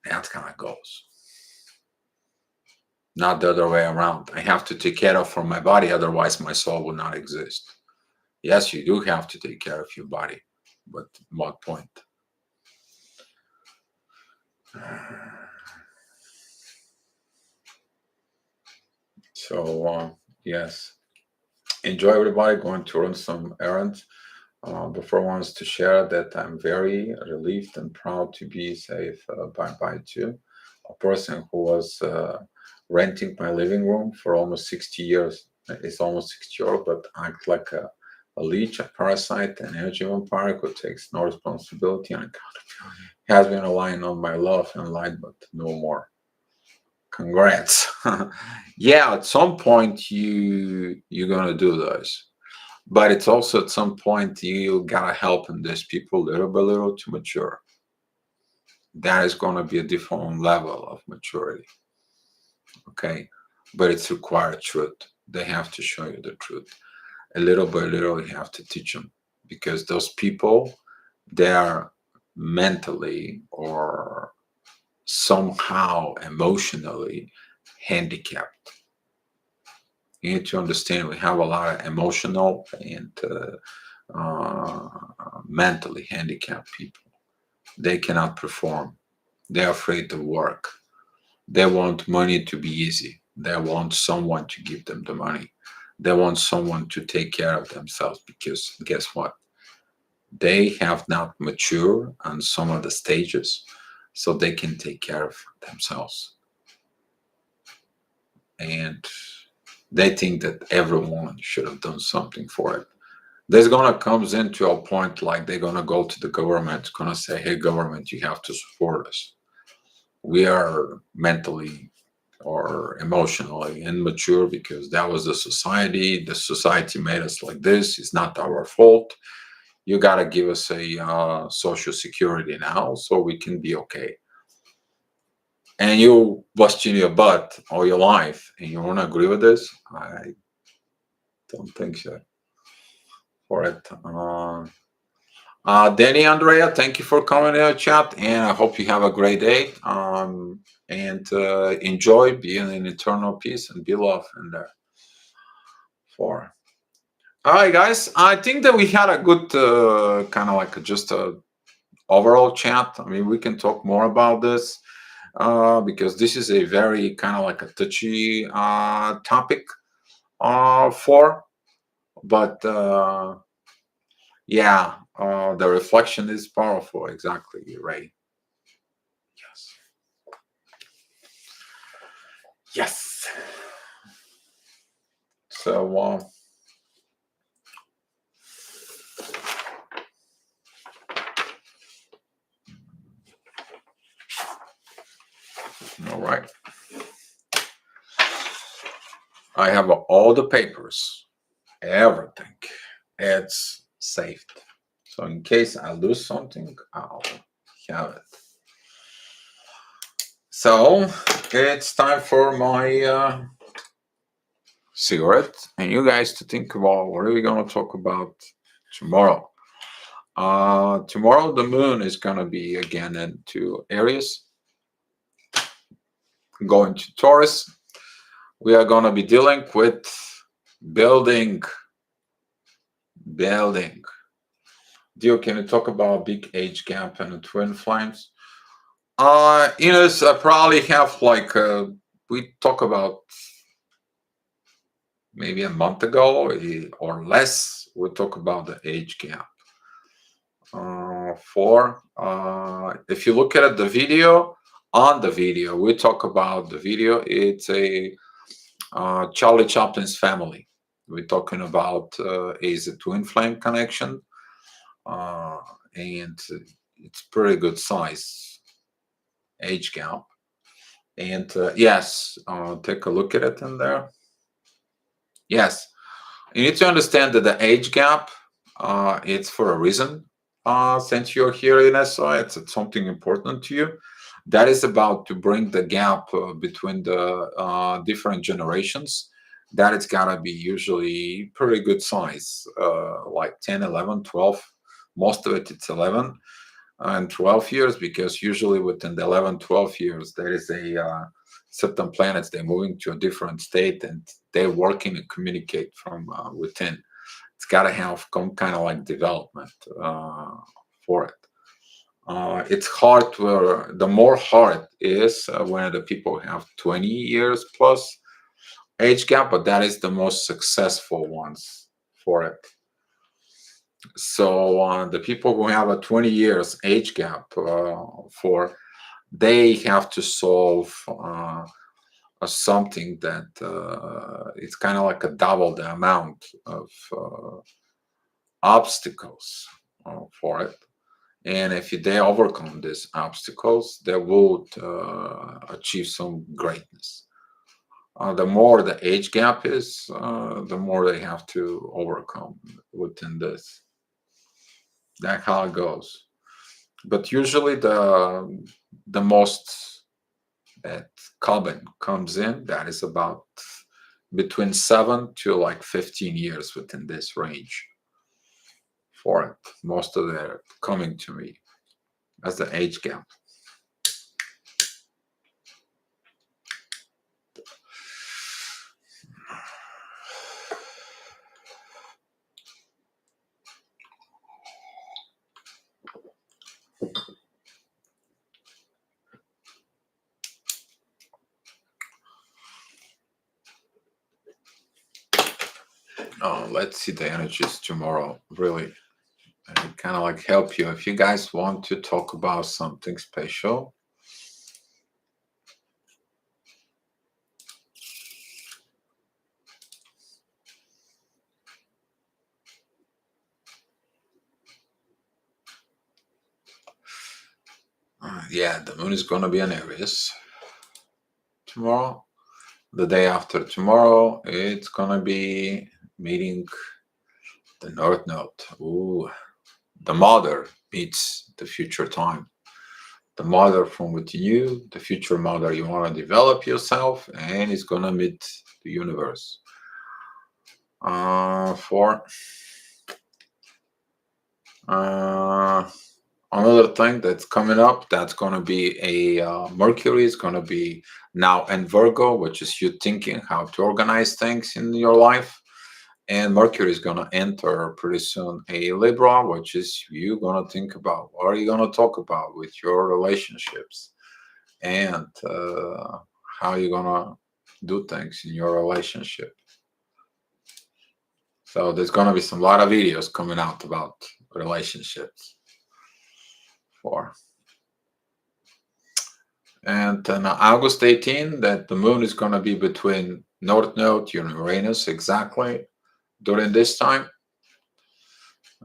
That's how it goes. Not the other way around. I have to take care of from my body, otherwise my soul will not exist. Yes, you do have to take care of your body, but what point? So yes, enjoy everybody. Going to run some errands. Before I want to share that I'm very relieved and proud to be safe by too. A person who was renting my living room for almost 60 years. It's almost 60 years, but act like a leech, a parasite, an energy vampire who takes no responsibility and has been relying on my love and light, but no more. Congrats. Yeah, at some point you're gonna do this. But it's also at some point you gotta help these people little by little to mature. That is gonna be a different level of maturity. Okay. But it's required truth. They have to show you the truth. A little by little you have to teach them. Because those people, they are mentally or somehow emotionally handicapped. You need to understand we have a lot of emotional and mentally handicapped people. They cannot perform. They're afraid to work. They want money to be easy. They want someone to give them the money. They want someone to take care of themselves because guess what? They have not matured on some of the stages so they can take care of themselves. And they think that everyone should have done something for it. There's gonna comes into a point like they're gonna go to the government, gonna say, "Hey, government, you have to support us. We are mentally or emotionally immature because that was the society. The society made us like this. It's not our fault. You gotta give us a social security now so we can be okay." And you busting your butt all your life, and you wanna agree with this? I don't think so. For it. Danny, Andrea, thank you for coming in the chat, and I hope you have a great day. And enjoy being in eternal peace and be loved in there. For all right, guys, I think that we had a good kind of like just a overall chat. I mean, we can talk more about this because this is a very kind of like a touchy topic but yeah, the reflection is powerful. Exactly, you're right. Yes. Yes. So, right. I have all the papers, everything. It's saved. So in case I lose something, I'll have it. So it's time for my cigarette, and you guys to think about what are we going to talk about tomorrow. Tomorrow the moon is going to be again into Aries, going to Taurus. We are going to be dealing with building. Dio, can you talk about big age gap and twin flames? I probably have like we talk about maybe a month ago or less. We talk about the age gap. If you look at the video, on the video, we talk about the video. It's a Charlie Chaplin's family. We're talking about is a twin flame connection, and it's pretty good size age gap. And yes, take a look at it in there. Yes, you need to understand that the age gap, it's for a reason. Since you're here in SI, it's something important to you. That is about to bring the gap between the different generations. That it's gotta be usually pretty good size, like 10, 11, 12. Most of it's 11 and 12 years, because usually within the 11, 12 years, there is a certain planets, they're moving to a different state and they're working and communicate from within. It's got to have some kind of like development for it. It's hard to, the more hard is when the people have 20 years plus age gap, but that is the most successful ones for it. So the people who have a 20 years age gap they have to solve something that it's kind of like a double the amount of obstacles for it. And if they overcome these obstacles, they will achieve some greatness. The more the age gap is, the more they have to overcome within this. That's how it goes. But usually the most that common comes in, that is about between 7 to like 15 years within this range for it. Most of them coming to me as the age gap. Let's see the energies tomorrow. Really, kind of like help you if you guys want to talk about something special. Yeah, the moon is going to be in Aries tomorrow. The day after tomorrow, it's going to be meeting the North Node. Ooh, the mother meets the future time. The mother from within you, the future mother you want to develop yourself, and it's going to meet the universe. For another thing that's coming up, that's going to be a Mercury is going to be now in Virgo, which is you thinking how to organize things in your life. And Mercury is going to enter pretty soon a Libra, which is you going to think about what are you going to talk about with your relationships and how you're going to do things in your relationship. So there's going to be some lot of videos coming out about relationships. And on August 18, that the moon is going to be between North Node and Uranus exactly during this time.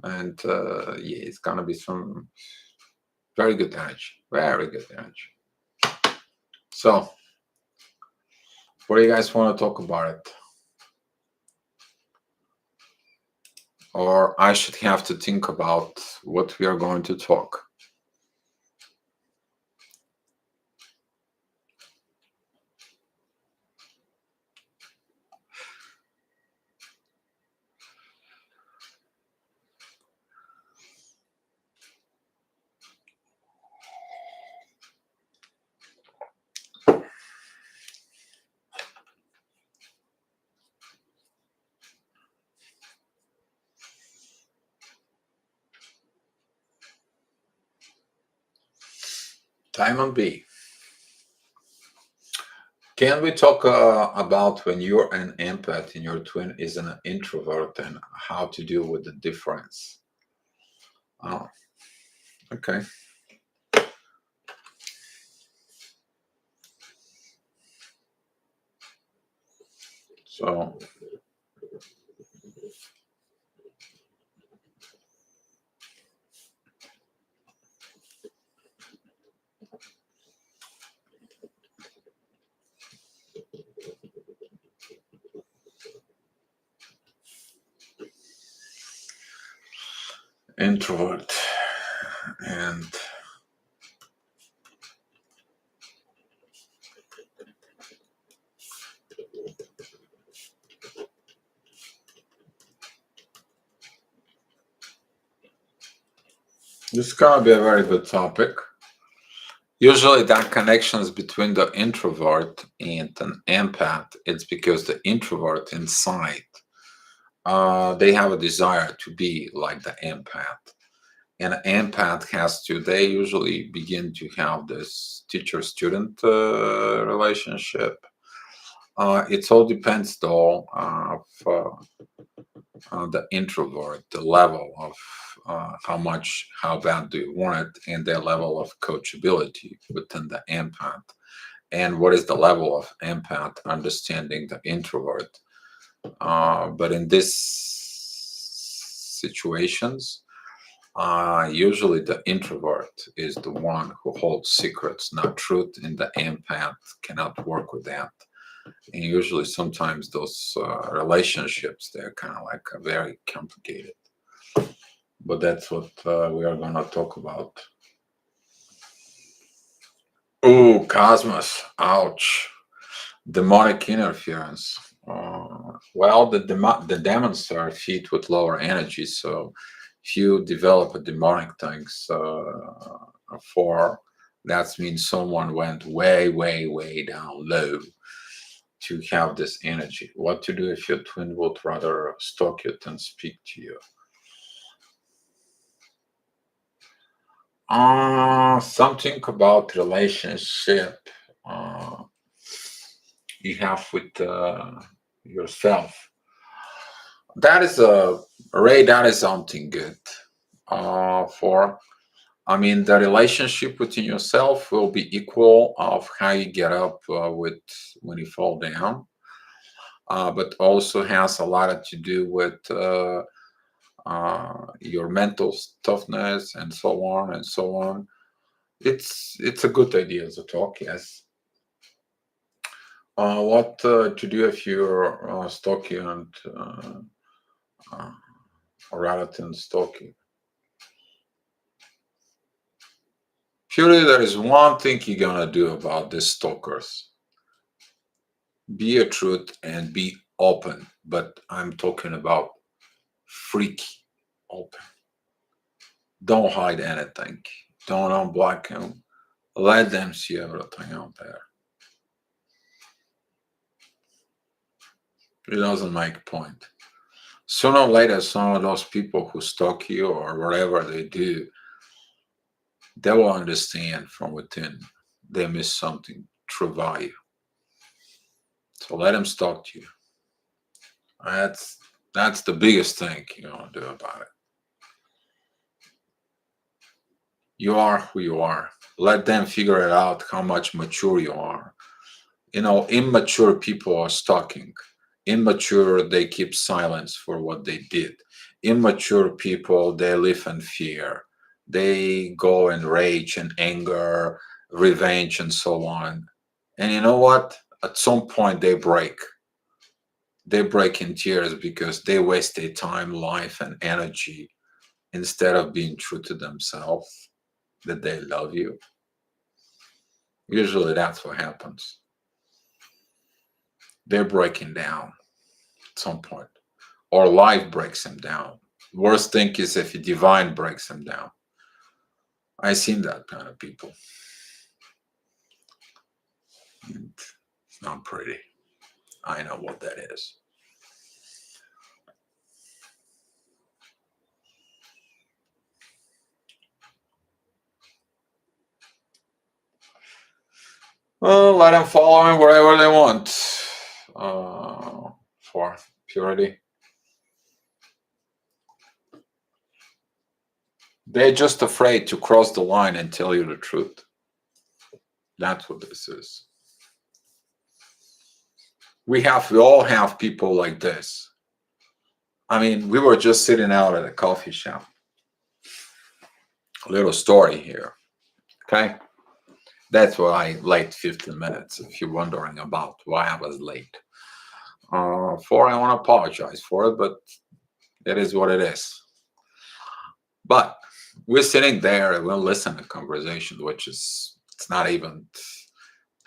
And yeah, it's going to be some very good energy. So What do you guys want to talk about it? Or I should have to think about what we are going to talk. Diamond B. Can we talk about when you're an empath and your twin is an introvert and how to deal with the difference? Oh, okay. So, introvert and this is gonna be a very good topic. Usually, that connections between the introvert and an empath, it's because the introvert inside, they have a desire to be like the empath. And an empath has to, they usually begin to have this teacher-student relationship. It all depends, though, the introvert, the level of how bad do you want it, and their level of coachability within the empath. And what is the level of empath understanding the introvert? But in these situations, usually the introvert is the one who holds secrets, not truth, and the empath cannot work with that. And usually, sometimes those relationships, they're kind of like very complicated. But that's what we are going to talk about. Oh, Cosmos. Ouch. Demonic interference. Well, the demons are feet with lower energy. So if you develop a demonic things for, that means someone went way, way, way down low to have this energy. What to do if your twin would rather stalk you than speak to you? Something about relationship uh, you have with yourself. That is a Ray. That is something good. For I mean, the relationship within yourself will be equal of how you get up with when you fall down, but also has a lot to do with your mental toughness and so on and so on. It's a good idea to talk. Yes. What to do if you're stalky and uh, rather stalky? Purely, there is one thing you're gonna do about these stalkers. Be a truth and be open, but I'm talking about freaky open. Don't hide anything. Don't unblock them. Let them see everything out there. It doesn't make a point. Sooner or later, some of those people who stalk you or whatever they do, they will understand from within they miss something true value. So let them stalk you. That's that's the biggest thing you want to do about it. You are who you are. Let them figure it out how much mature you are. Immature people are stalking. Immature, they keep silence for what they did. Immature people, they live in fear. They go in rage and anger, revenge, and so on. And you know what? at some point they break in tears because they waste their time, life, and energy instead of being true to themselves, that they love you. Usually that's what happens. They're breaking down at some point, or life breaks them down. Worst thing is if a divine breaks them down. I've seen that kind of people. And it's not pretty. I know what that is. Well, let them follow him wherever they want. For purity. They're just afraid to cross the line and tell you the truth. That's what this is. We all have people like this. I mean, we were just sitting out at a coffee shop. A little story here. Okay. That's why I late 15 minutes, if you're wondering about why I was late. For I want to apologize for it, but it is what it is. But we're sitting there and we're listening to conversation, which is it's not even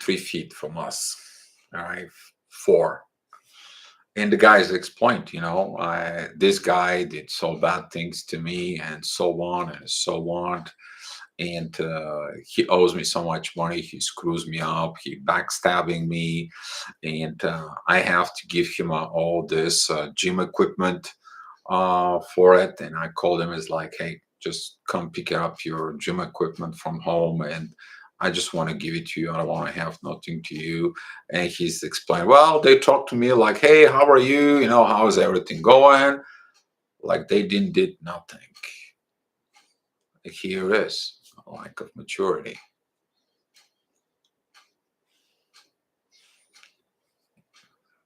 3 feet from us. All right, 4. And the guys explained, this guy did so bad things to me, and so on and so on. And he owes me so much money. He screws me up. He backstabbing me, and I have to give him all this gym equipment for it. And I called him as like, hey, just come pick up your gym equipment from home, and I just want to give it to you. I don't want to have nothing to you. And he's explained, well, they talked to me like, hey, how are you? How's everything going? Like they did nothing. Here is a lack of maturity.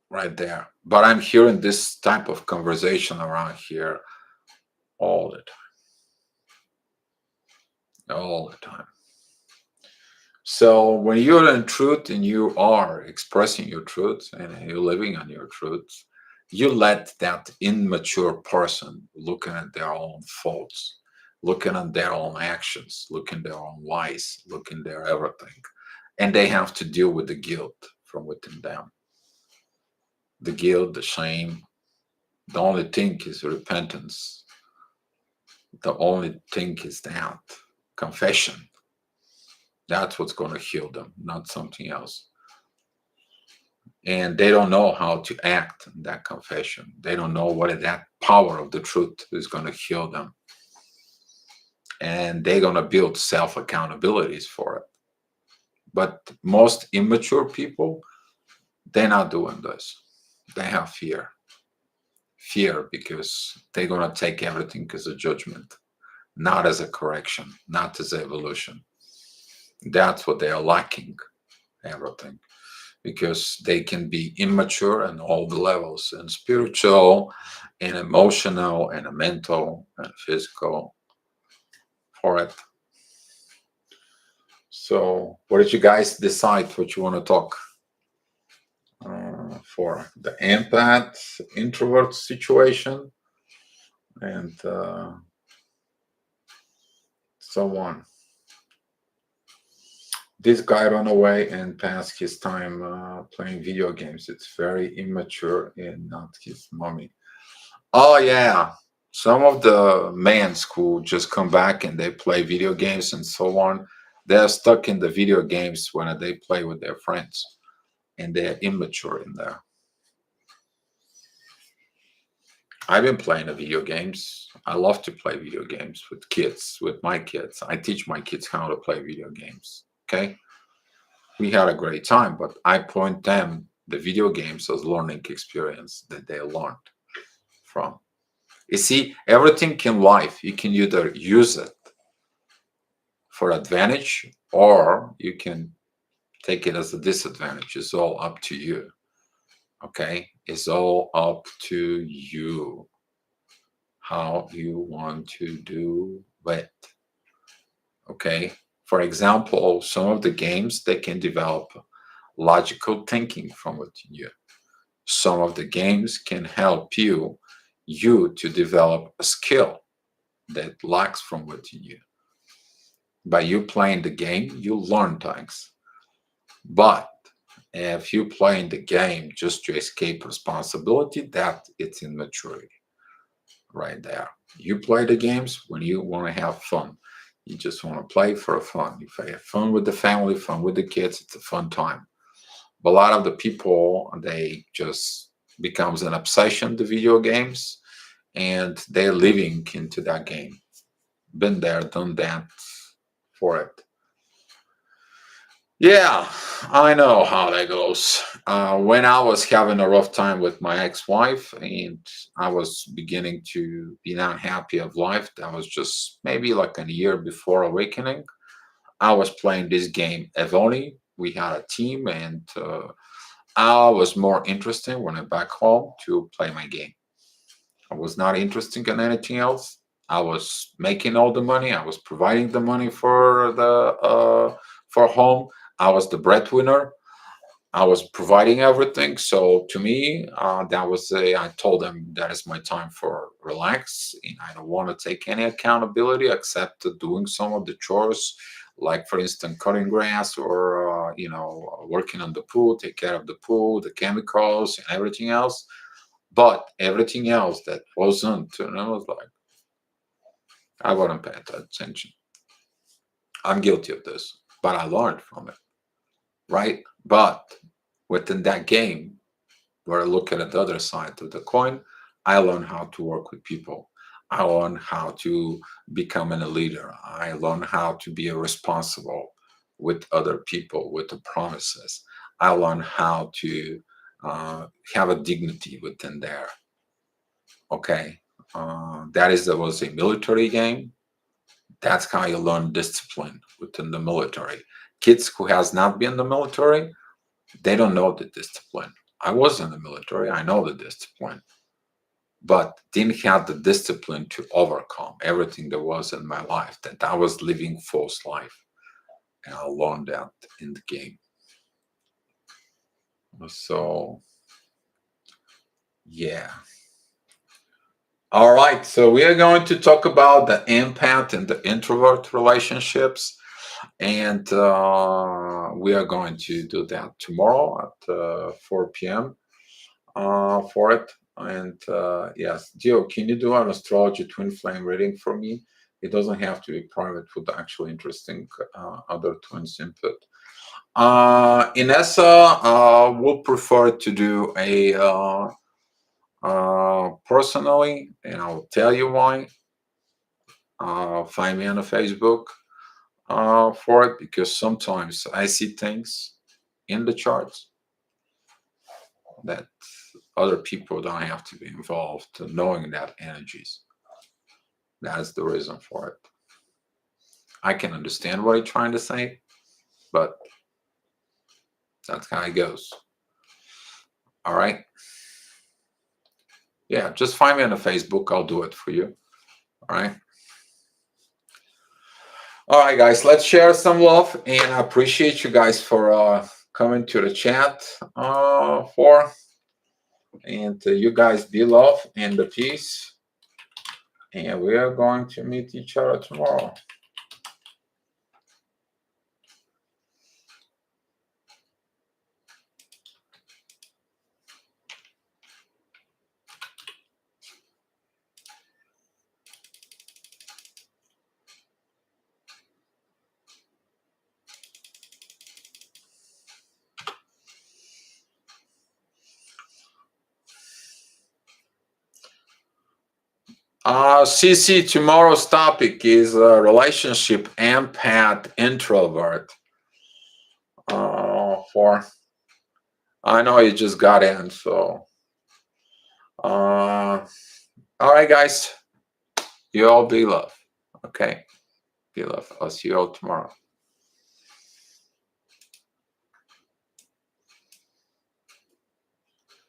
Right there. But I'm hearing this type of conversation around here all the time. All the time. So when you're in truth and you are expressing your truth and you're living on your truth, you let that immature person looking at their own faults, looking at their own actions, looking at their own lies, looking at their everything. And they have to deal with the guilt from within them. The guilt, the shame. The only thing is repentance. The only thing is that confession. That's what's going to heal them, not something else. And they don't know how to act in that confession. They don't know what that power of the truth is going to heal them. And they're going to build self accountabilities for it. But most immature people, they're not doing this. They have fear. Fear because they're going to take everything as a judgment, not as a correction, not as evolution. That's what they are lacking, everything, because they can be immature on all the levels, and spiritual and emotional and mental and physical for it. So what did you guys decide what you want to talk for? The empath introvert situation and so on. This guy ran away and passed his time playing video games. It's very immature and not his mommy. Oh yeah, some of the mans who just come back and they play video games and so on, they're stuck in the video games when they play with their friends, and they're immature in there. I've been playing the video games. I love to play video games with kids, with my kids. I teach my kids how to play video games. Okay. We had a great time, but I point them the video games as learning experience that they learned from. You see, everything in life, you can either use it for advantage or you can take it as a disadvantage. It's all up to you. Okay? It's all up to you how you want to do it. Okay? For example, some of the games they can develop logical thinking from within you. Some of the games can help you to develop a skill that lacks from within you. By you playing the game, you learn things. But if you playing the game just to escape responsibility, that it's immaturity right there. You play the games when you want to have fun. You just want to play for fun. You have fun with the family, fun with the kids. It's a fun time. But a lot of the people, they just becomes an obsession to video games, and they're living into that game. Been there, done that for it. Yeah, I know how that goes. When I was having a rough time with my ex-wife and I was beginning to be not happy of life, that was just maybe like a year before awakening. I was playing this game, Evoni. We had a team, and I was more interested when I back home to play my game. I was not interested in anything else. I was making all the money. I was providing the money for the for home. I was the breadwinner. I was providing everything. So to me, that was a. I told them that is my time for relax, and I don't want to take any accountability except doing some of the chores, like for instance, cutting grass or working on the pool, take care of the pool, the chemicals, and everything else. But everything else that wasn't, and I was like, I wasn't paying attention. I'm guilty of this, but I learned from it, right? But within that game, where I look at the other side of the coin, I learned how to work with people. I learned how to become a leader. I learned how to be responsible with other people, with the promises. I learned how to have a dignity within there. Okay, that was a military game. That's how you learn discipline within the military. Kids who has not been in the military, they don't know the discipline. I was in the military. I know the discipline, but didn't have the discipline to overcome everything there was in my life. That I was living false life, and I learned that in the game. So yeah. All right. So we are going to talk about the empath and the introvert relationships. And we are going to do that tomorrow at 4 p.m. For it. And yes, Gio, can you do an astrology twin flame reading for me? It doesn't have to be private with actually interesting other twins input. Inessa would prefer to do a personally, and I'll tell you why. Find me on the Facebook for it, because sometimes I see things in the charts that other people don't have to be involved knowing that energies. That's the reason for it. I can understand what he's trying to say, but that's how it goes. All right. Yeah, just find me on the Facebook. I'll do it for you. All right. All right, guys, let's share some love, and I appreciate you guys for coming to the chat and you guys be love and the peace, and we are going to meet each other tomorrow. CC, tomorrow's topic is relationship empath introvert. For I know you just got in, so all right, guys, you all be love. Okay, be love. I'll see you all tomorrow.